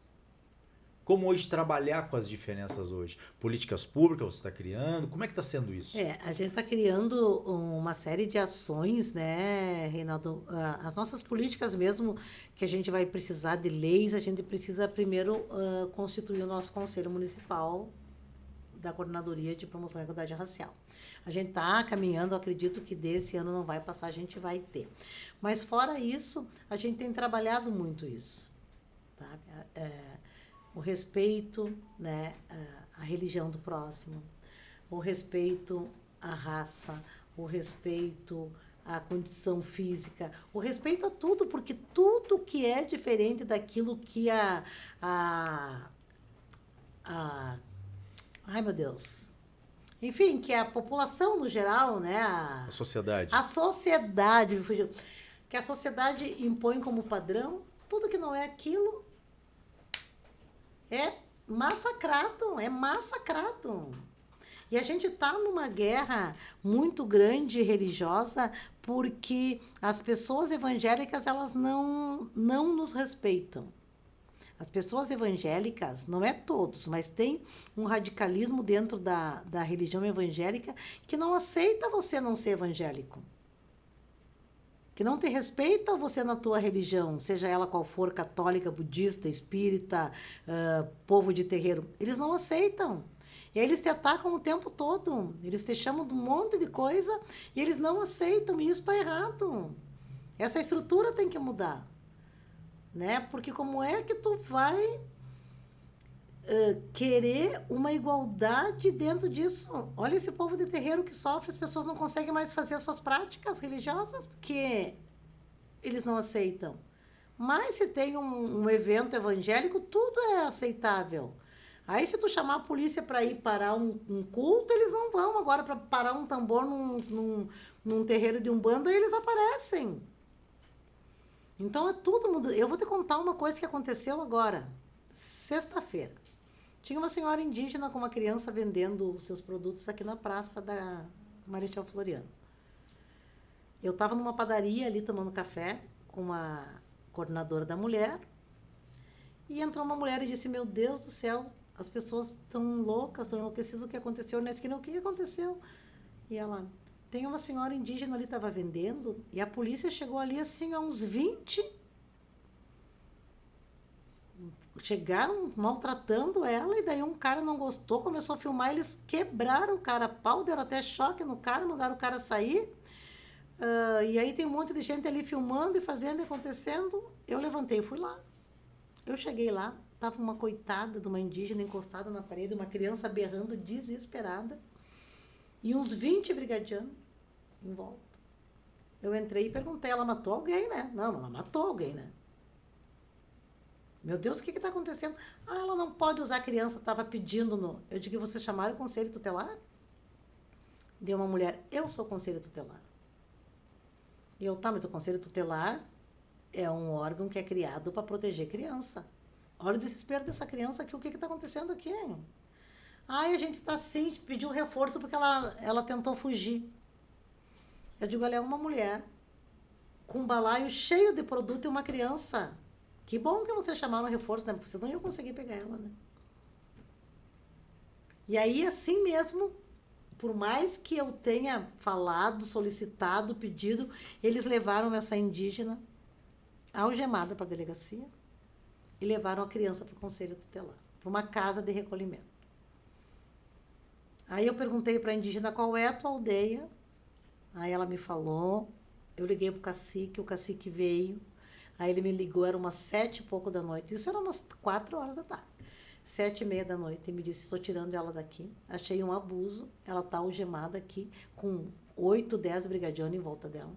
Como hoje trabalhar com as diferenças hoje? Políticas públicas você está criando? Como é que está sendo isso? A gente está criando uma série de ações, né, Reinaldo? As nossas políticas mesmo, que a gente vai precisar de leis, a gente precisa primeiro constituir o nosso Conselho Municipal da Coordenadoria de Promoção à Igualdade Racial. A gente está caminhando, acredito que desse ano não vai passar, a gente vai ter. Mas fora isso, a gente tem trabalhado muito isso. Tá? O respeito, né, à religião do próximo, o respeito à raça, o respeito à condição física, o respeito a tudo, porque tudo que é diferente daquilo que ai, meu Deus. Enfim, que a população no geral, né? A sociedade. A sociedade, que a sociedade impõe como padrão, tudo que não é aquilo é massacrado, é massacrado. E a gente está numa guerra muito grande religiosa porque as pessoas evangélicas, elas não nos respeitam. As pessoas evangélicas, não é todos, mas tem um radicalismo dentro da religião evangélica que não aceita você não ser evangélico. Que não te respeita você na tua religião, seja ela qual for, católica, budista, espírita, povo de terreiro. Eles não aceitam. E aí eles te atacam o tempo todo. Eles te chamam de um monte de coisa e eles não aceitam. E isso está errado. Essa estrutura tem que mudar. Né? Porque como é que tu vai querer uma igualdade dentro disso? Olha esse povo de terreiro que sofre, as pessoas não conseguem mais fazer as suas práticas religiosas porque eles não aceitam. Mas se tem um evento evangélico, tudo é aceitável. Aí se tu chamar a polícia para ir parar um culto, eles não vão. Agora para parar um tambor num terreiro de Umbanda, eles aparecem. Então é tudo mudo. Eu vou te contar uma coisa que aconteceu agora, sexta-feira. Tinha uma senhora indígena com uma criança vendendo os seus produtos aqui na praça da Marechal Floriano. Eu estava numa padaria ali tomando café com uma coordenadora da mulher e entrou uma mulher e disse: meu Deus do céu, as pessoas estão loucas, estão enlouquecidas, o que aconteceu? Na esquina, o que aconteceu? E ela: tem uma senhora indígena ali, estava vendendo, e a polícia chegou ali assim, a uns 20. Chegaram maltratando ela, e daí um cara não gostou, começou a filmar, eles quebraram o cara a pau, deram até choque no cara, mandaram o cara sair. E aí tem um monte de gente ali filmando e fazendo e acontecendo. Eu levantei e fui lá. Eu cheguei lá, estava uma coitada de uma indígena encostada na parede, uma criança berrando desesperada, e uns 20 brigadianos em volta. Eu entrei e perguntei: ela matou alguém, né? Não, ela matou alguém, né? Meu Deus, o que está acontecendo? Ah, ela não pode usar, a criança estava pedindo no... Eu digo: vocês chamaram o conselho tutelar? Deu uma mulher: eu sou o conselho tutelar. E eu: tá, mas o conselho tutelar é um órgão que é criado para proteger criança. Olha o desespero dessa criança aqui, o que está acontecendo aqui? Ai, a gente está assim, pediu reforço porque ela tentou fugir. Eu digo: ela é uma mulher com um balaio cheio de produto e uma criança. Que bom que vocês chamaram reforço, né? Porque vocês não iam conseguir pegar ela, né? E aí, assim mesmo, por mais que eu tenha falado, solicitado, pedido, eles levaram essa indígena algemada para a delegacia e levaram a criança para o conselho tutelar, para uma casa de recolhimento. Aí eu perguntei para a indígena: qual é a tua aldeia? Aí ela me falou, eu liguei para o cacique veio, aí ele me ligou, era umas 7 e pouco da noite, isso era umas 4 horas da tarde, 7h30 da noite, e me disse: estou tirando ela daqui, achei um abuso, ela está algemada aqui, com 8, 10 brigadianos em volta dela.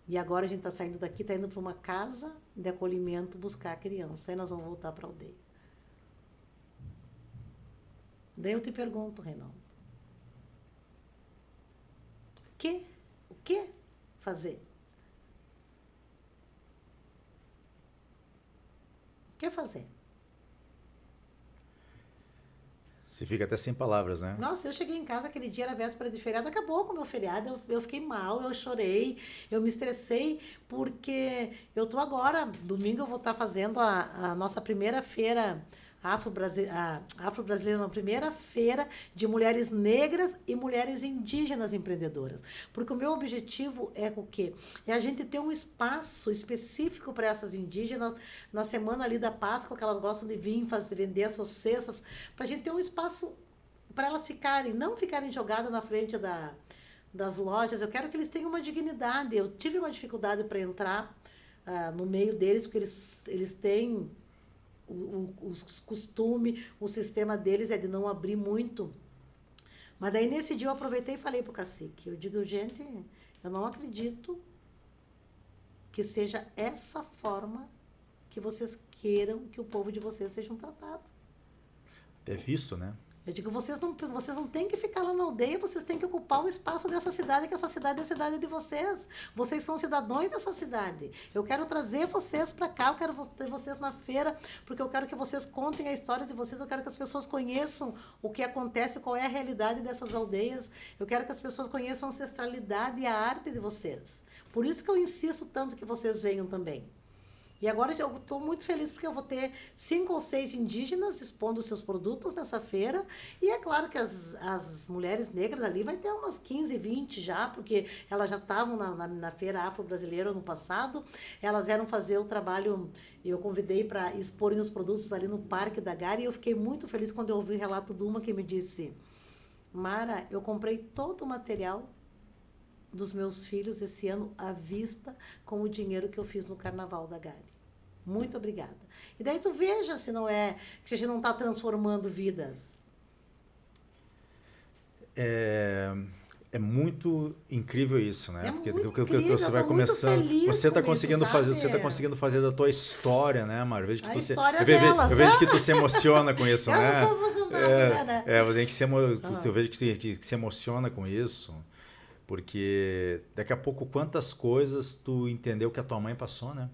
E agora a gente está saindo daqui, está indo para uma casa de acolhimento buscar a criança, aí nós vamos voltar para a aldeia. Daí eu te pergunto, Reinaldo, o que fazer? O que fazer? Você fica até sem palavras, né? Nossa, eu cheguei em casa aquele dia, era véspera de feriado, acabou com o meu feriado, eu fiquei mal, eu chorei, eu me estressei, porque eu tô agora, domingo eu vou estar fazendo a nossa primeira feira Afro-Brasileira, não, primeira feira de mulheres negras e mulheres indígenas empreendedoras. Porque o meu objetivo é o quê? É a gente ter um espaço específico para essas indígenas na semana ali da Páscoa, que elas gostam de vir vender as suas cestas, para a gente ter um espaço para elas não ficarem jogadas na frente das lojas. Eu quero que eles tenham uma dignidade. Eu tive uma dificuldade para entrar no meio deles, porque eles têm os costumes, o sistema deles é de não abrir muito. Mas daí nesse dia eu aproveitei e falei pro cacique, eu digo, gente, eu não acredito que seja essa forma que vocês queiram que o povo de vocês sejam tratados. É visto, né? Eu digo, vocês não têm que ficar lá na aldeia, vocês têm que ocupar o espaço dessa cidade, que essa cidade é a cidade de vocês. Vocês são cidadãos dessa cidade. Eu quero trazer vocês para cá, eu quero ter vocês na feira, porque eu quero que vocês contem a história de vocês, eu quero que as pessoas conheçam o que acontece, qual é a realidade dessas aldeias. Eu quero que as pessoas conheçam a ancestralidade e a arte de vocês. Por isso que eu insisto tanto que vocês venham também. E agora eu estou muito feliz porque eu vou ter 5 ou 6 indígenas expondo seus produtos nessa feira. E é claro que as mulheres negras ali vai ter umas 15, 20 já, porque elas já estavam na feira afro-brasileira no passado. Elas vieram fazer o trabalho, eu convidei para exporem os produtos ali no Parque da Gari. E eu fiquei muito feliz quando eu ouvi o relato de uma que me disse: Mara, eu comprei todo o material dos meus filhos esse ano à vista com o dinheiro que eu fiz no Carnaval da Gari. Muito obrigada. E daí tu veja se não é, que a gente não está transformando vidas. É muito incrível isso, né? É Porque muito incrível, você eu vai tô muito começando, feliz você está com conseguindo isso, fazer, sabe? você tá conseguindo fazer da tua história, né, Mara? Eu vejo que A história eu delas, vejo né? que tu se emociona com isso, Eu né? não tô emocionada, né? A gente eu vejo que se emociona com isso, porque daqui a pouco quantas coisas tu entendeu que a tua mãe passou, né?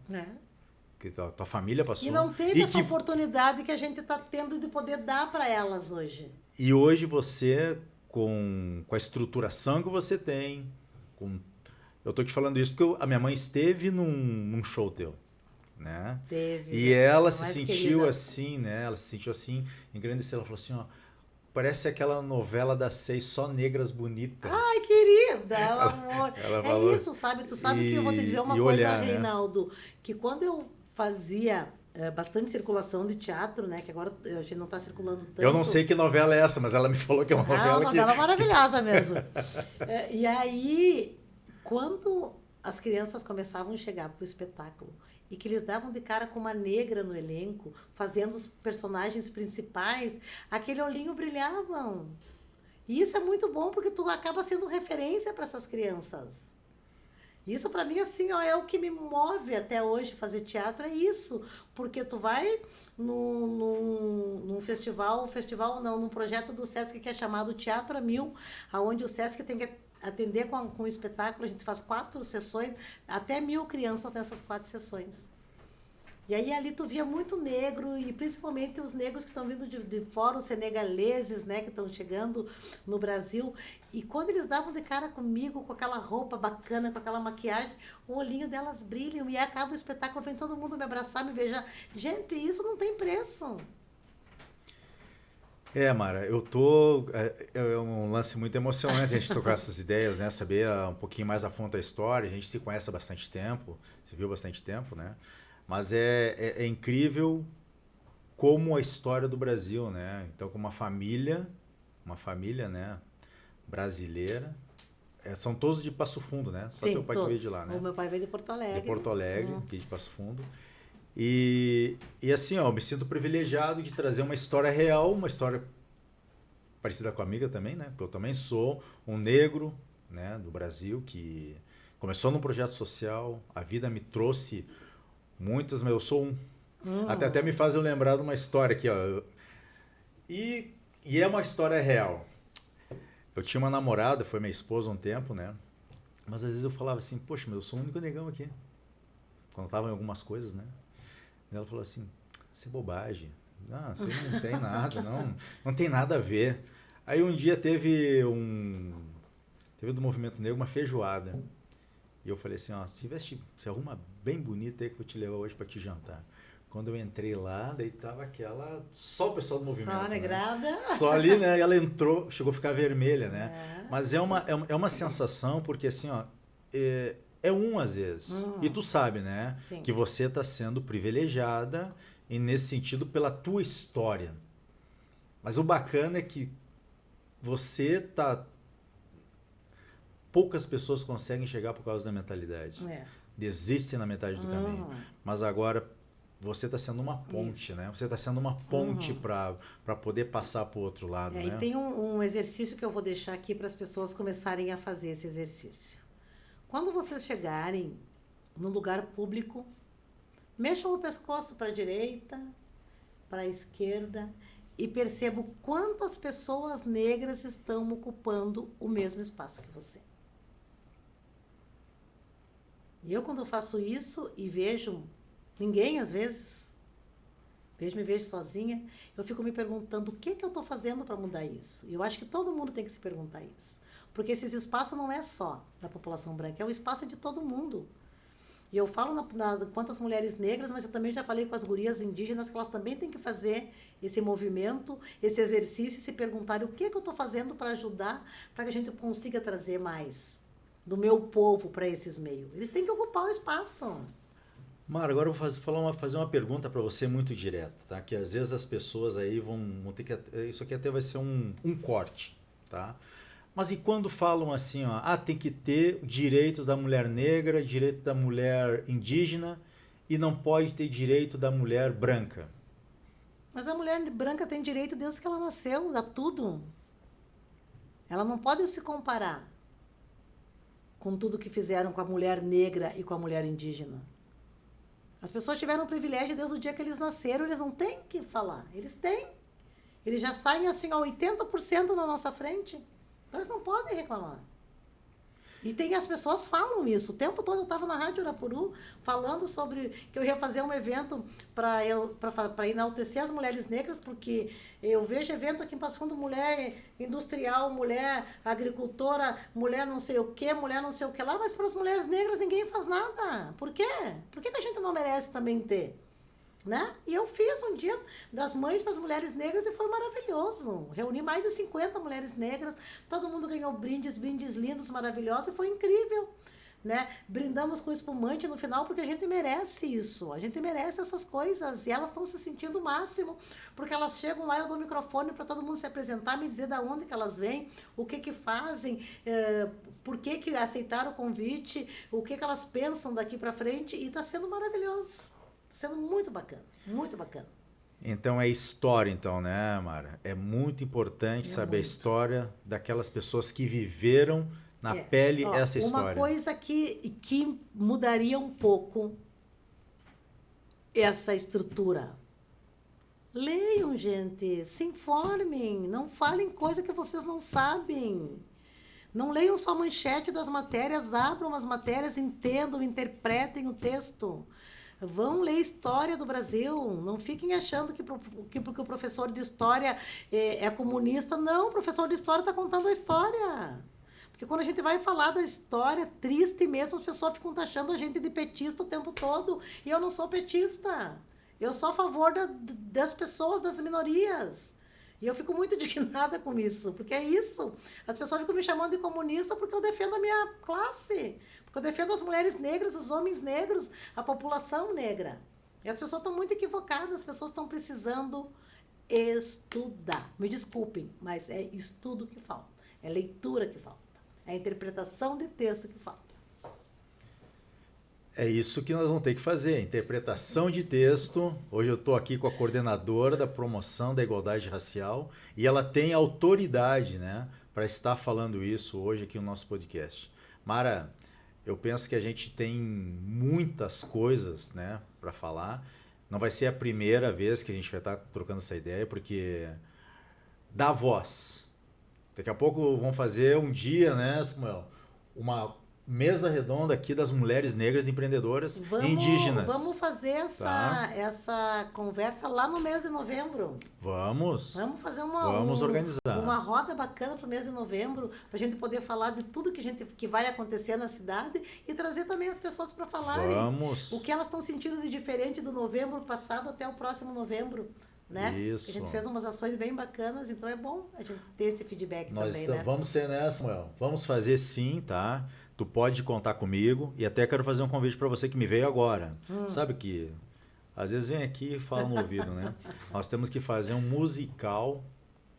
Que a tua família passou. E não teve essa oportunidade que a gente está tendo de poder dar para elas hoje. E hoje você, com a estruturação que você tem, eu tô te falando isso porque a minha mãe esteve num show teu, né? Teve. E ela se mais sentiu querida. assim, né? Ela se sentiu assim, engrandecida. Ela falou assim, ó, parece aquela novela das 6, só negras bonitas. Ai, querida, amor. Ela falou, Isso, sabe? Tu sabe que eu vou te dizer uma e coisa, olhar, né? Reinaldo, que quando eu fazia bastante circulação de teatro, né? Que agora a gente não está circulando tanto. Eu não sei que novela é essa, mas ela me falou que é uma novela uma novela maravilhosa mesmo. E aí, quando as crianças começavam a chegar para o espetáculo e que eles davam de cara com uma negra no elenco, fazendo os personagens principais, aquele olhinho brilhava. E isso é muito bom porque tu acaba sendo referência para essas crianças. Isso para mim assim, ó, é o que me move até hoje fazer teatro, é isso. Porque tu vai num festival não, num projeto do Sesc que é chamado Teatro a Mil, onde o Sesc tem que atender com o espetáculo, a gente faz 4 sessões, até 1.000 crianças nessas 4 sessões. E aí ali tu via muito negro, e principalmente os negros que estão vindo de fora, os senegaleses, né, que estão chegando no Brasil. E quando eles davam de cara comigo, com aquela roupa bacana, com aquela maquiagem, o olhinho delas brilha, e acaba o espetáculo, vem todo mundo me abraçar, me beijar. Gente, isso não tem preço. Mara, é um lance muito emocionante a gente tocar essas ideias, né? Saber um pouquinho mais a fundo da história. A gente se conhece há bastante tempo, se viu há bastante tempo, né? Mas é incrível como a história do Brasil, né? Então, com uma família, né, brasileira, são todos de Passo Fundo, né? Só Sim, teu pai que veio de lá, né? O meu pai veio de Porto Alegre. De Porto Alegre, aqui de Passo Fundo. E assim, ó, eu me sinto privilegiado de trazer uma história real, uma história parecida com a amiga também, né? Porque eu também sou um negro, né, do Brasil, que começou num projeto social, a vida me trouxe muitas, mas eu sou um. Até me faz eu lembrar de uma história aqui, ó. E é uma história real. Eu tinha uma namorada, foi minha esposa um tempo, né? Mas às vezes eu falava assim, poxa, mas eu sou o único negão aqui. Quando eu tava em algumas coisas, né? E ela falou assim, isso é bobagem. Não, isso não tem nada, não tem nada a ver. Aí um dia teve do Movimento Negro uma feijoada. E eu falei assim, ó, se arruma bem bonita aí que eu vou te levar hoje para te jantar. Quando eu entrei lá, daí tava só o pessoal do movimento, Só né? negrada. Só ali, né? E ela entrou, chegou a ficar vermelha, né? É. Mas é uma sensação, porque assim, ó, às vezes. E tu sabe, né? Sim. Que você está sendo privilegiada e nesse sentido pela tua história. Mas o bacana é que poucas pessoas conseguem chegar por causa da mentalidade. Desistem na metade do caminho. Mas agora você está sendo uma ponte, né? Você está sendo uma ponte para poder passar para o outro lado, né? E tem um exercício que eu vou deixar aqui para as pessoas começarem a fazer esse exercício. Quando vocês chegarem no lugar público, mexam o pescoço para a direita, para a esquerda e percebam quantas pessoas negras estão ocupando o mesmo espaço que você. E eu, quando faço isso e vejo ninguém, às vezes, me vejo sozinha, eu fico me perguntando o que eu estou fazendo para mudar isso. E eu acho que todo mundo tem que se perguntar isso. Porque esse espaço não é só da população branca, é o espaço de todo mundo. E eu falo quanto às mulheres negras, mas eu também já falei com as gurias indígenas que elas também têm que fazer esse movimento, esse exercício e se perguntarem o que eu estou fazendo para ajudar, para que a gente consiga trazer mais do meu povo para esses meios. Eles têm que ocupar o espaço. Mara, agora eu vou fazer uma pergunta para você muito direta, tá? Que às vezes as pessoas aí vão ter que... Isso aqui até vai ser um corte, tá? Mas e quando falam assim, ó, tem que ter direitos da mulher negra, direito da mulher indígena e não pode ter direito da mulher branca? Mas a mulher branca tem direito desde que ela nasceu, a tudo. Ela não pode se comparar com tudo que fizeram com a mulher negra e com a mulher indígena. As pessoas tiveram o privilégio desde o dia que eles nasceram, eles não têm que falar. Eles têm. Eles já saem assim a 80% na nossa frente. Então eles não podem reclamar. E as pessoas falam isso. O tempo todo eu estava na Rádio Arapuru falando sobre que eu ia fazer um evento para enaltecer as mulheres negras, porque eu vejo evento aqui em Passo Fundo, mulher industrial, mulher agricultora, mulher não sei o que, mulher não sei o que lá, mas para as mulheres negras ninguém faz nada. Por quê? Por que a gente não merece também ter? Né? E eu fiz um dia das mães para as mulheres negras e foi maravilhoso. Reuni mais de 50 mulheres negras, todo mundo ganhou brindes lindos, maravilhosos e foi incrível. Né? Brindamos com espumante no final porque a gente merece isso, a gente merece essas coisas e elas estão se sentindo o máximo porque elas chegam lá, eu dou o microfone para todo mundo se apresentar, me dizer de onde que elas vêm, o que fazem, por que aceitaram o convite, o que elas pensam daqui para frente e está sendo maravilhoso. Sendo muito bacana, muito bacana. Então é história, então, né, Mara? É muito importante saber a história daquelas pessoas que viveram na pele essa história. Uma coisa que mudaria um pouco essa estrutura. Leiam, gente, se informem, não falem coisa que vocês não sabem. Não leiam só a manchete das matérias, abram as matérias, entendam, interpretem o texto. Vão ler história do Brasil, não fiquem achando que porque o professor de história é comunista. Não, o professor de história está contando a história. Porque quando a gente vai falar da história triste mesmo, as pessoas ficam taxando a gente de petista o tempo todo. E eu não sou petista. Eu sou a favor das pessoas, das minorias. E eu fico muito indignada com isso, porque é isso. As pessoas ficam me chamando de comunista porque eu defendo a minha classe. Porque eu defendo as mulheres negras, os homens negros, a população negra. E as pessoas estão muito equivocadas, as pessoas estão precisando estudar. Me desculpem, mas é estudo que falta. É leitura que falta. É interpretação de texto que falta. É isso que nós vamos ter que fazer, interpretação de texto. Hoje eu estou aqui com a coordenadora da promoção da igualdade racial e ela tem autoridade, né, para estar falando isso hoje aqui no nosso podcast. Mara, eu penso que a gente tem muitas coisas, né, para falar. Não vai ser a primeira vez que a gente vai estar trocando essa ideia, porque dá voz. Daqui a pouco vão fazer um dia, né, Samuel, mesa redonda aqui das mulheres negras empreendedoras indígenas. Vamos fazer essa conversa lá no mês de novembro. Vamos fazer organizar uma roda bacana para o mês de novembro, para a gente poder falar de tudo que vai acontecer na cidade e trazer também as pessoas para falarem o que elas estão sentindo de diferente do novembro passado até o próximo novembro. Né? Isso. A gente fez umas ações bem bacanas, então é bom a gente ter esse feedback também, né? Vamos ser nessa, Samuel. Vamos fazer sim, tá? Tu pode contar comigo e até quero fazer um convite para você que me veio agora. Sabe que às vezes vem aqui e fala no ouvido, né? Nós temos que fazer um musical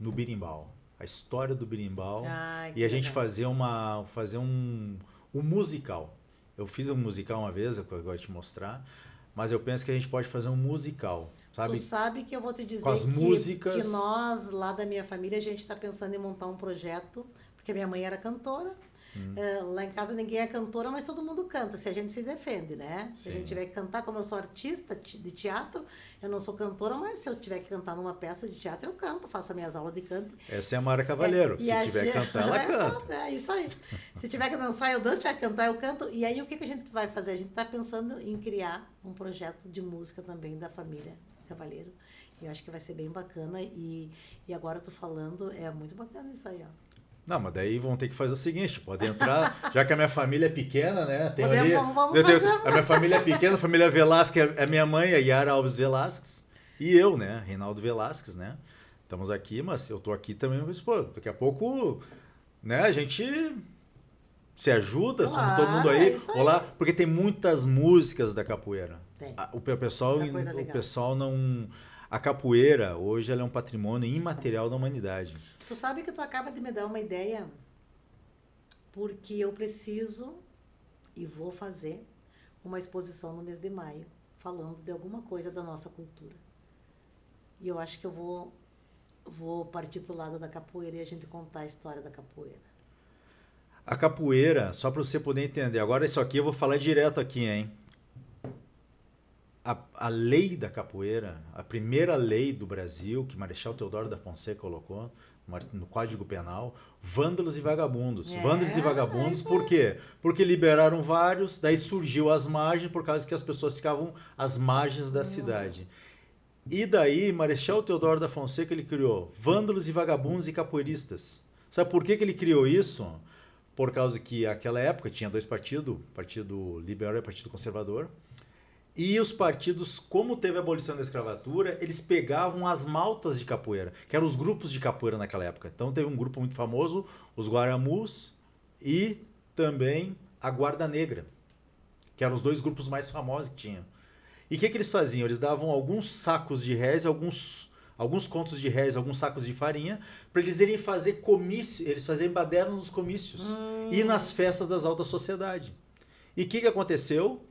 no berimbau. A história do berimbau e a gente fazer um musical. Eu fiz um musical uma vez, eu gosto de te mostrar, mas eu penso que a gente pode fazer um musical. Sabe? Tu sabe que eu vou te dizer com as músicas... que nós, lá da minha família, a gente está pensando em montar um projeto, porque minha mãe era cantora, lá em casa ninguém é cantora, mas todo mundo canta, se a gente se defende, né? Se a gente tiver que cantar, como eu sou artista de teatro, eu não sou cantora, mas se eu tiver que cantar numa peça de teatro, eu canto, faço as minhas aulas de canto. Essa é a Mara Cavaleiro, se tiver que cantar, ela canta. É isso aí. Se tiver que dançar, eu danço, se tiver que cantar, eu canto. E aí, o que a gente vai fazer? A gente está pensando em criar um projeto de música também da família Cavaleiro. Eu acho que vai ser bem bacana e agora eu tô falando, é muito bacana isso aí, ó. Não, mas daí vão ter que fazer o seguinte, pode entrar, já que a minha família é pequena, né? Tem vamos fazer. A minha família é pequena, a família Velasquez é minha mãe, a Yara Alves Velasquez, e eu, né? Reinaldo Velasquez, né? Estamos aqui, mas eu tô aqui também, mas, pô, daqui a pouco, né? A gente se ajuda, somos todo mundo aí. Olá, porque tem muitas músicas da capoeira. Tem. O pessoal não... A capoeira, hoje, ela é um patrimônio imaterial da humanidade. Tu sabe que tu acaba de me dar uma ideia, porque eu preciso e vou fazer uma exposição no mês de maio, falando de alguma coisa da nossa cultura. E eu acho que eu vou partir pro lado da capoeira e a gente contar a história da capoeira. A capoeira, só para você poder entender, agora isso aqui eu vou falar direto aqui, hein? A lei da capoeira, a primeira lei do Brasil, que Marechal Deodoro da Fonseca colocou no Código Penal, vândalos e vagabundos. Vândalos e vagabundos, por quê? Porque liberaram vários, daí surgiu as margens, por causa que as pessoas ficavam às margens da cidade. E daí, Marechal Deodoro da Fonseca, ele criou vândalos e vagabundos e capoeiristas. Sabe por que ele criou isso? Por causa que naquela época tinha dois partidos, Partido Liberal e Partido Conservador. E os partidos, como teve a abolição da escravatura, eles pegavam as maltas de capoeira, que eram os grupos de capoeira naquela época. Então teve um grupo muito famoso, os Guaramus e também a Guarda Negra, que eram os dois grupos mais famosos que tinham. E o que eles faziam? Eles davam alguns sacos de réis, alguns contos de réis, alguns sacos de farinha, para eles irem fazer comício, eles faziam baderna nos comícios e nas festas das altas sociedades. E o que aconteceu?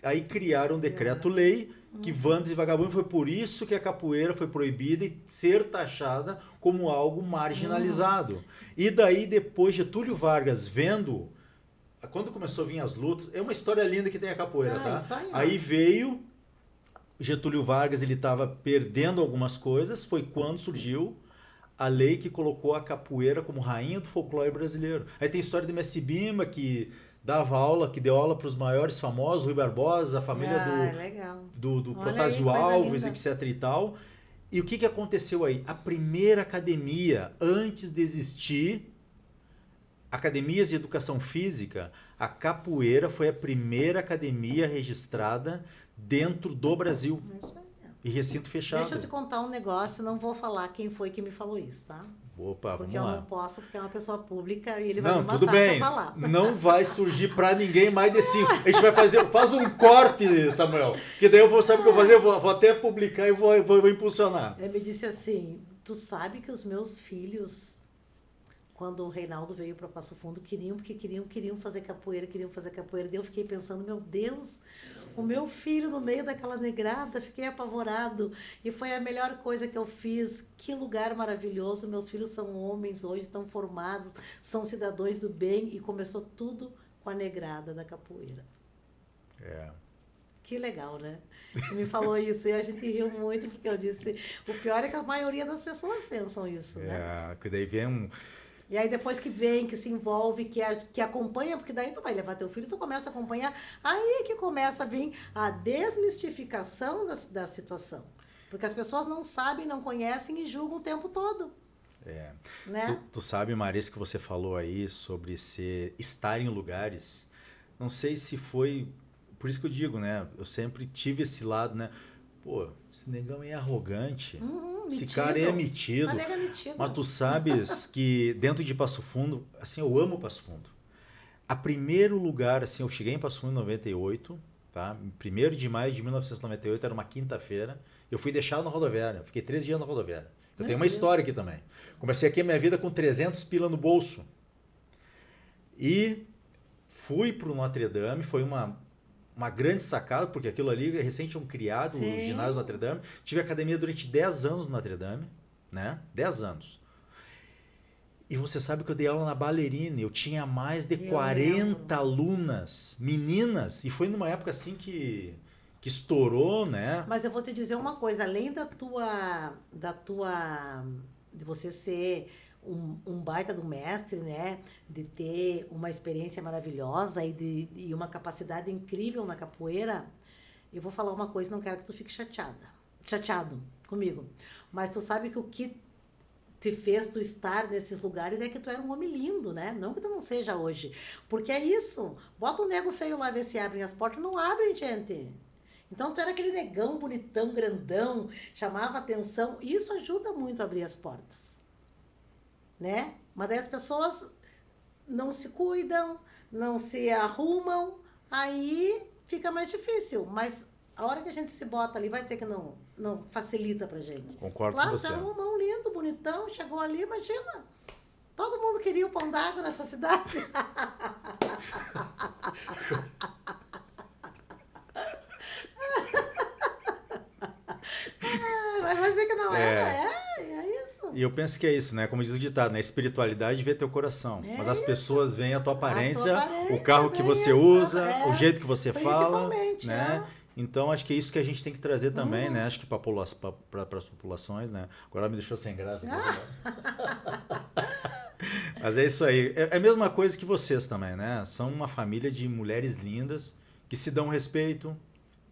Aí criaram um decreto-lei que vândalos e vagabundos, foi por isso que a capoeira foi proibida e ser taxada como algo marginalizado. E daí depois Getúlio Vargas vendo, quando começou a vir as lutas, é uma história linda que tem a capoeira, tá? Aí veio Getúlio Vargas, ele estava perdendo algumas coisas, foi quando surgiu a lei que colocou a capoeira como rainha do folclore brasileiro. Aí tem a história de Messi Bimba, que dava aula, que deu aula para os maiores famosos, Rui Barbosa, a família do Protásio Alves, etc e tal. E o que aconteceu aí? A primeira academia, antes de existir academias de educação física, a capoeira foi a primeira academia registrada dentro do Brasil. E recinto fechado. Deixa eu te contar um negócio, não vou falar quem foi que me falou isso, tá? Opa, porque vamos lá. eu não posso, porque é uma pessoa pública e ele vai me matar tudo bem. pra falar. Não vai surgir pra ninguém mais de 5. A gente vai faz um corte, Samuel, que daí eu vou, sabe o que eu vou fazer? Eu vou até publicar e vou impulsionar. Ele me disse assim, tu sabe que os meus filhos, quando o Reinaldo veio para Passo Fundo, queriam fazer capoeira, Daí eu fiquei pensando, meu Deus, o meu filho no meio daquela negrada, fiquei apavorado. E foi a melhor coisa que eu fiz. Que lugar maravilhoso. Meus filhos são homens hoje, estão formados, são cidadãos do bem. E começou tudo com a negrada da capoeira. Que legal, né? Ele me falou isso e a gente riu muito, porque eu disse, o pior é que a maioria das pessoas pensam isso, né? Que daí vem E aí depois que vem, que se envolve, que acompanha, porque daí tu vai levar teu filho, tu começa a acompanhar, aí que começa a vir a desmistificação da situação. Porque as pessoas não sabem, não conhecem e julgam o tempo todo. É. Né? Tu sabe, Marisa, que você falou aí sobre estar em lugares. Não sei se foi. Por isso que eu digo, né? Eu sempre tive esse lado, né? Pô, esse negão é arrogante. Esse Metido. cara é metido. Tá nega metido. Mas tu sabes que dentro de Passo Fundo, assim, eu amo Passo Fundo. A primeiro lugar, assim, eu cheguei em Passo Fundo em 98, tá? 1º de maio de 1998, era uma quinta-feira. Eu fui deixado na rodoviária. Eu fiquei 3 dias na rodoviária. Eu tenho uma história aqui também. Comecei aqui a minha vida com 300 pila no bolso. E fui para o Notre Dame, foi uma grande sacada, porque aquilo ali recém tinham criado o ginásio Notre Dame. Tive academia durante 10 anos no Notre Dame, né? 10 anos. E você sabe que eu dei aula na Ballerina, eu tinha mais de 40 alunas, meninas, e foi numa época assim que estourou, né? Mas eu vou te dizer uma coisa, além de você ser um baita do mestre, né? De ter uma experiência maravilhosa e uma capacidade incrível na capoeira, eu vou falar uma coisa, não quero que tu fique chateado comigo. Mas tu sabe que o que te fez tu estar nesses lugares é que tu era um homem lindo, né? Não que tu não seja hoje. Porque é isso. Bota um nego feio lá, ver se abrem as portas. Não abrem, gente. Então tu era aquele negão bonitão, grandão, chamava atenção. Isso ajuda muito a abrir as portas. Né? Mas daí as pessoas não se cuidam, não se arrumam, aí fica mais difícil. Mas a hora que a gente se bota ali, vai dizer que não facilita pra gente. Concordo claro, com você. Claro, tá um homão lindo, bonitão, chegou ali, imagina. Todo mundo queria o pão d'água nessa cidade. Mas vai dizer que não era, é isso. E eu penso que é isso, né? Como diz o ditado, né? Espiritualidade vê teu coração. Mas as pessoas veem a tua aparência, o carro que você usa, o jeito que você fala, né? Então, acho que é isso que a gente tem que trazer também, né? Acho que para as populações, né? Agora me deixou sem graça. Mas é isso aí. É a mesma coisa que vocês também, né? São uma família de mulheres lindas que se dão respeito,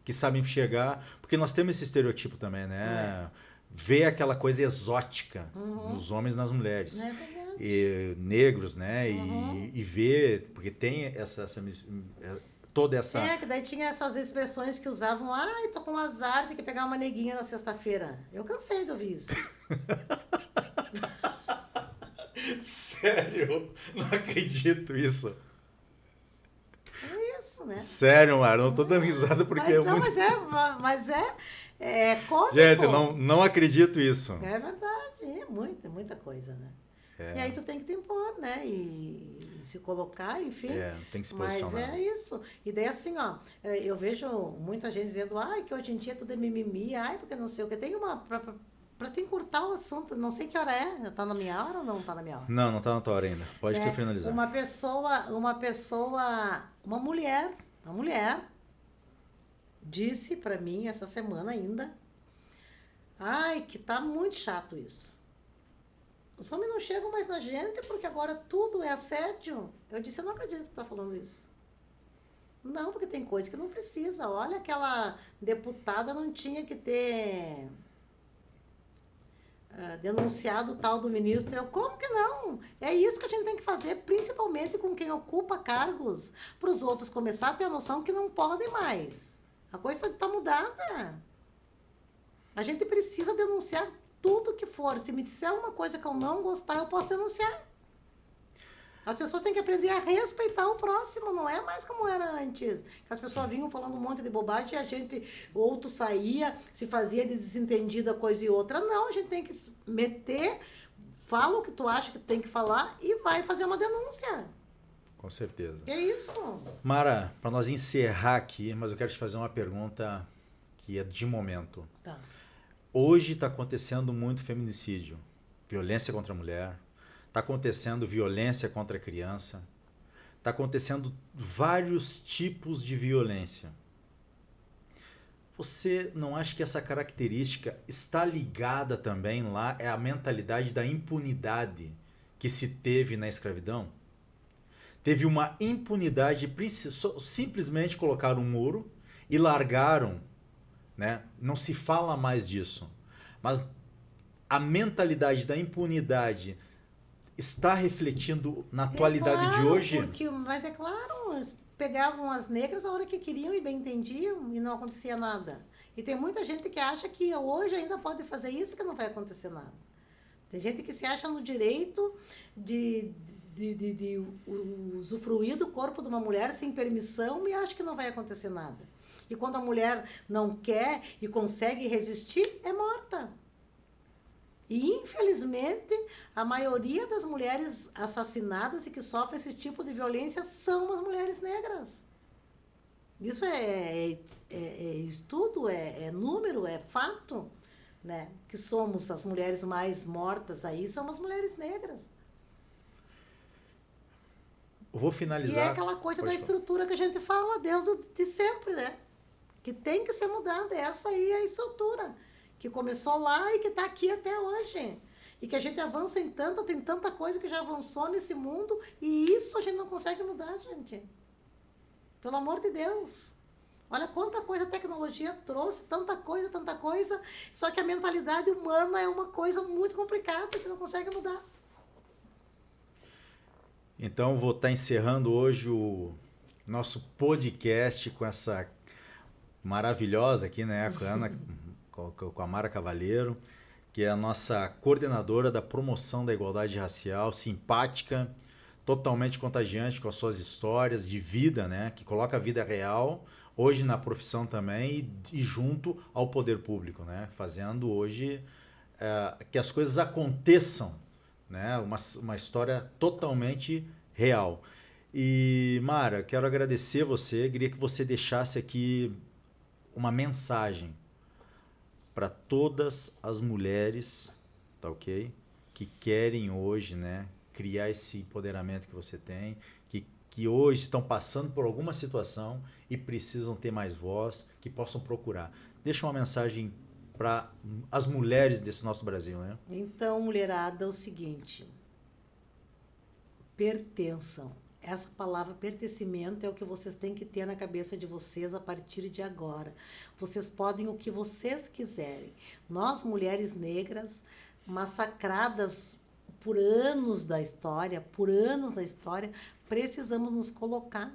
que sabem chegar. Porque nós temos esse estereotipo também, né? Ver aquela coisa exótica nos homens e nas mulheres. É verdade. E negros, né? E ver, porque tem toda essa... que daí tinha essas expressões que usavam, ai, tô com azar, tem que pegar uma neguinha na sexta-feira. Eu cansei de ouvir isso. Sério? Não acredito isso. É isso, né? Sério, Mara, não tô dando risada porque mas, Mas é cômico. Gente, não acredito isso. É verdade, é muita coisa, né? E aí tu tem que te impor, né? E se colocar, enfim. Tem que se posicionar. Mas é isso. E daí assim, ó, eu vejo muita gente dizendo, ai, que hoje em dia tudo é mimimi, ai, porque não sei o que. Tem uma... Pra te encurtar o assunto, não sei que hora é. Tá na minha hora ou não tá na minha hora? Não tá na tua hora ainda. Pode tu finalizar. Uma mulher disse pra mim essa semana ainda, ai, que tá muito chato isso. Os homens não chegam mais na gente porque agora tudo é assédio. Eu disse, eu não acredito que tá falando isso. Não, porque tem coisa que não precisa. Olha, aquela deputada não tinha que ter denunciado o tal do ministro. Eu, como que não? É isso que a gente tem que fazer, principalmente com quem ocupa cargos, para os outros começar a ter a noção que não podem mais. A coisa está mudada. A gente precisa denunciar tudo que for. Se me disser uma coisa que eu não gostar, eu posso denunciar. As pessoas têm que aprender a respeitar o próximo, não é mais como era antes. Que as pessoas vinham falando um monte de bobagem e a gente, ou tu saía, se fazia de desentendida coisa e outra. Não, a gente tem que meter, fala o que tu acha que tem que falar e vai fazer uma denúncia. Com certeza. É isso. Mara, para nós encerrar aqui, mas eu quero te fazer uma pergunta que é de momento. Tá. Hoje está acontecendo muito feminicídio, violência contra a mulher. Está acontecendo violência contra a criança. Está acontecendo vários tipos de violência. Você não acha que essa característica está ligada também lá? É a mentalidade da impunidade que se teve na escravidão? Teve uma impunidade, simplesmente colocaram um muro e largaram, né? Não se fala mais disso. Mas a mentalidade da impunidade está refletindo na atualidade de hoje? Mas é claro, eles pegavam as negras a hora que queriam e bem entendiam e não acontecia nada. E tem muita gente que acha que hoje ainda pode fazer isso que não vai acontecer nada. Tem gente que se acha no direito de usufruir do corpo de uma mulher sem permissão e acha que não vai acontecer nada. E quando a mulher não quer e consegue resistir, é morta. E, infelizmente, a maioria das mulheres assassinadas e que sofrem esse tipo de violência são as mulheres negras. Isso é estudo, é número, é fato, né? Que somos as mulheres mais mortas aí, são as mulheres negras. Eu vou finalizar. E é aquela coisa da estrutura que a gente fala de sempre, né? Que tem que ser mudada. Essa aí é a estrutura que começou lá e que está aqui até hoje. E que a gente avança em tem tanta coisa que já avançou nesse mundo e isso a gente não consegue mudar, gente. Pelo amor de Deus. Olha quanta coisa a tecnologia trouxe, tanta coisa, só que a mentalidade humana é uma coisa muito complicada que não consegue mudar. Então, vou estar encerrando hoje o nosso podcast com essa maravilhosa aqui, né, com a Ana, com a Mara Cavalheiro, que é a nossa coordenadora da promoção da igualdade racial, simpática, totalmente contagiante com as suas histórias de vida, né, que coloca a vida real hoje na profissão também e junto ao poder público, né, fazendo hoje que as coisas aconteçam, né, uma história totalmente real. E Mara, quero agradecer você, queria que você deixasse aqui uma mensagem para todas as mulheres, tá ok? Que querem hoje, né, criar esse empoderamento que você tem, que hoje estão passando por alguma situação e precisam ter mais voz, que possam procurar. Deixa uma mensagem para as mulheres desse nosso Brasil, né? Então, mulherada, é o seguinte: pertençam. Essa palavra pertencimento é o que vocês têm que ter na cabeça de vocês a partir de agora. Vocês podem o que vocês quiserem. Nós, mulheres negras, massacradas por anos da história, precisamos nos colocar.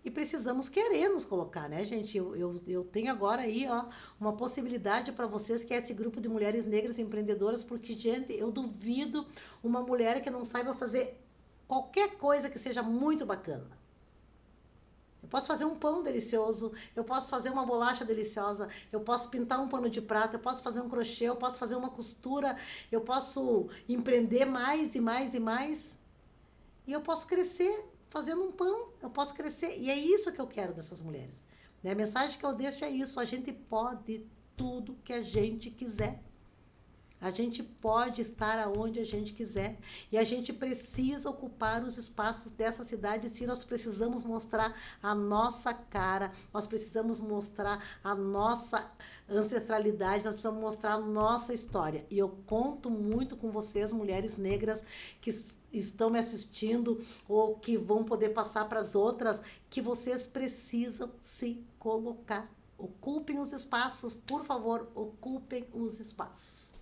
E precisamos querer nos colocar, né, gente? Eu tenho agora aí, ó, uma possibilidade para vocês, que é esse grupo de mulheres negras empreendedoras, porque, gente, eu duvido uma mulher que não saiba fazer qualquer coisa que seja muito bacana. Eu posso fazer um pão delicioso, eu posso fazer uma bolacha deliciosa, eu posso pintar um pano de prata, eu posso fazer um crochê, eu posso fazer uma costura, eu posso empreender mais e mais e mais. E eu posso crescer fazendo um pão, eu posso crescer. E é isso que eu quero dessas mulheres. A mensagem que eu deixo é isso: a gente pode tudo que a gente quiser. A gente pode estar aonde a gente quiser. E a gente precisa ocupar os espaços dessa cidade, sim. Nós precisamos mostrar a nossa cara, nós precisamos mostrar a nossa ancestralidade, nós precisamos mostrar a nossa história. E eu conto muito com vocês, mulheres negras, que estão me assistindo ou que vão poder passar para as outras, que vocês precisam se colocar. Ocupem os espaços, por favor, ocupem os espaços.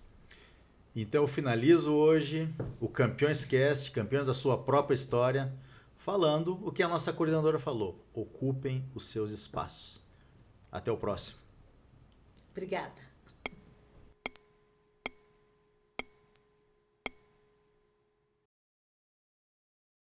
Então eu finalizo hoje o Campeões Cast, Campeões da Sua Própria História, falando o que a nossa coordenadora falou: ocupem os seus espaços. Até o próximo. Obrigada.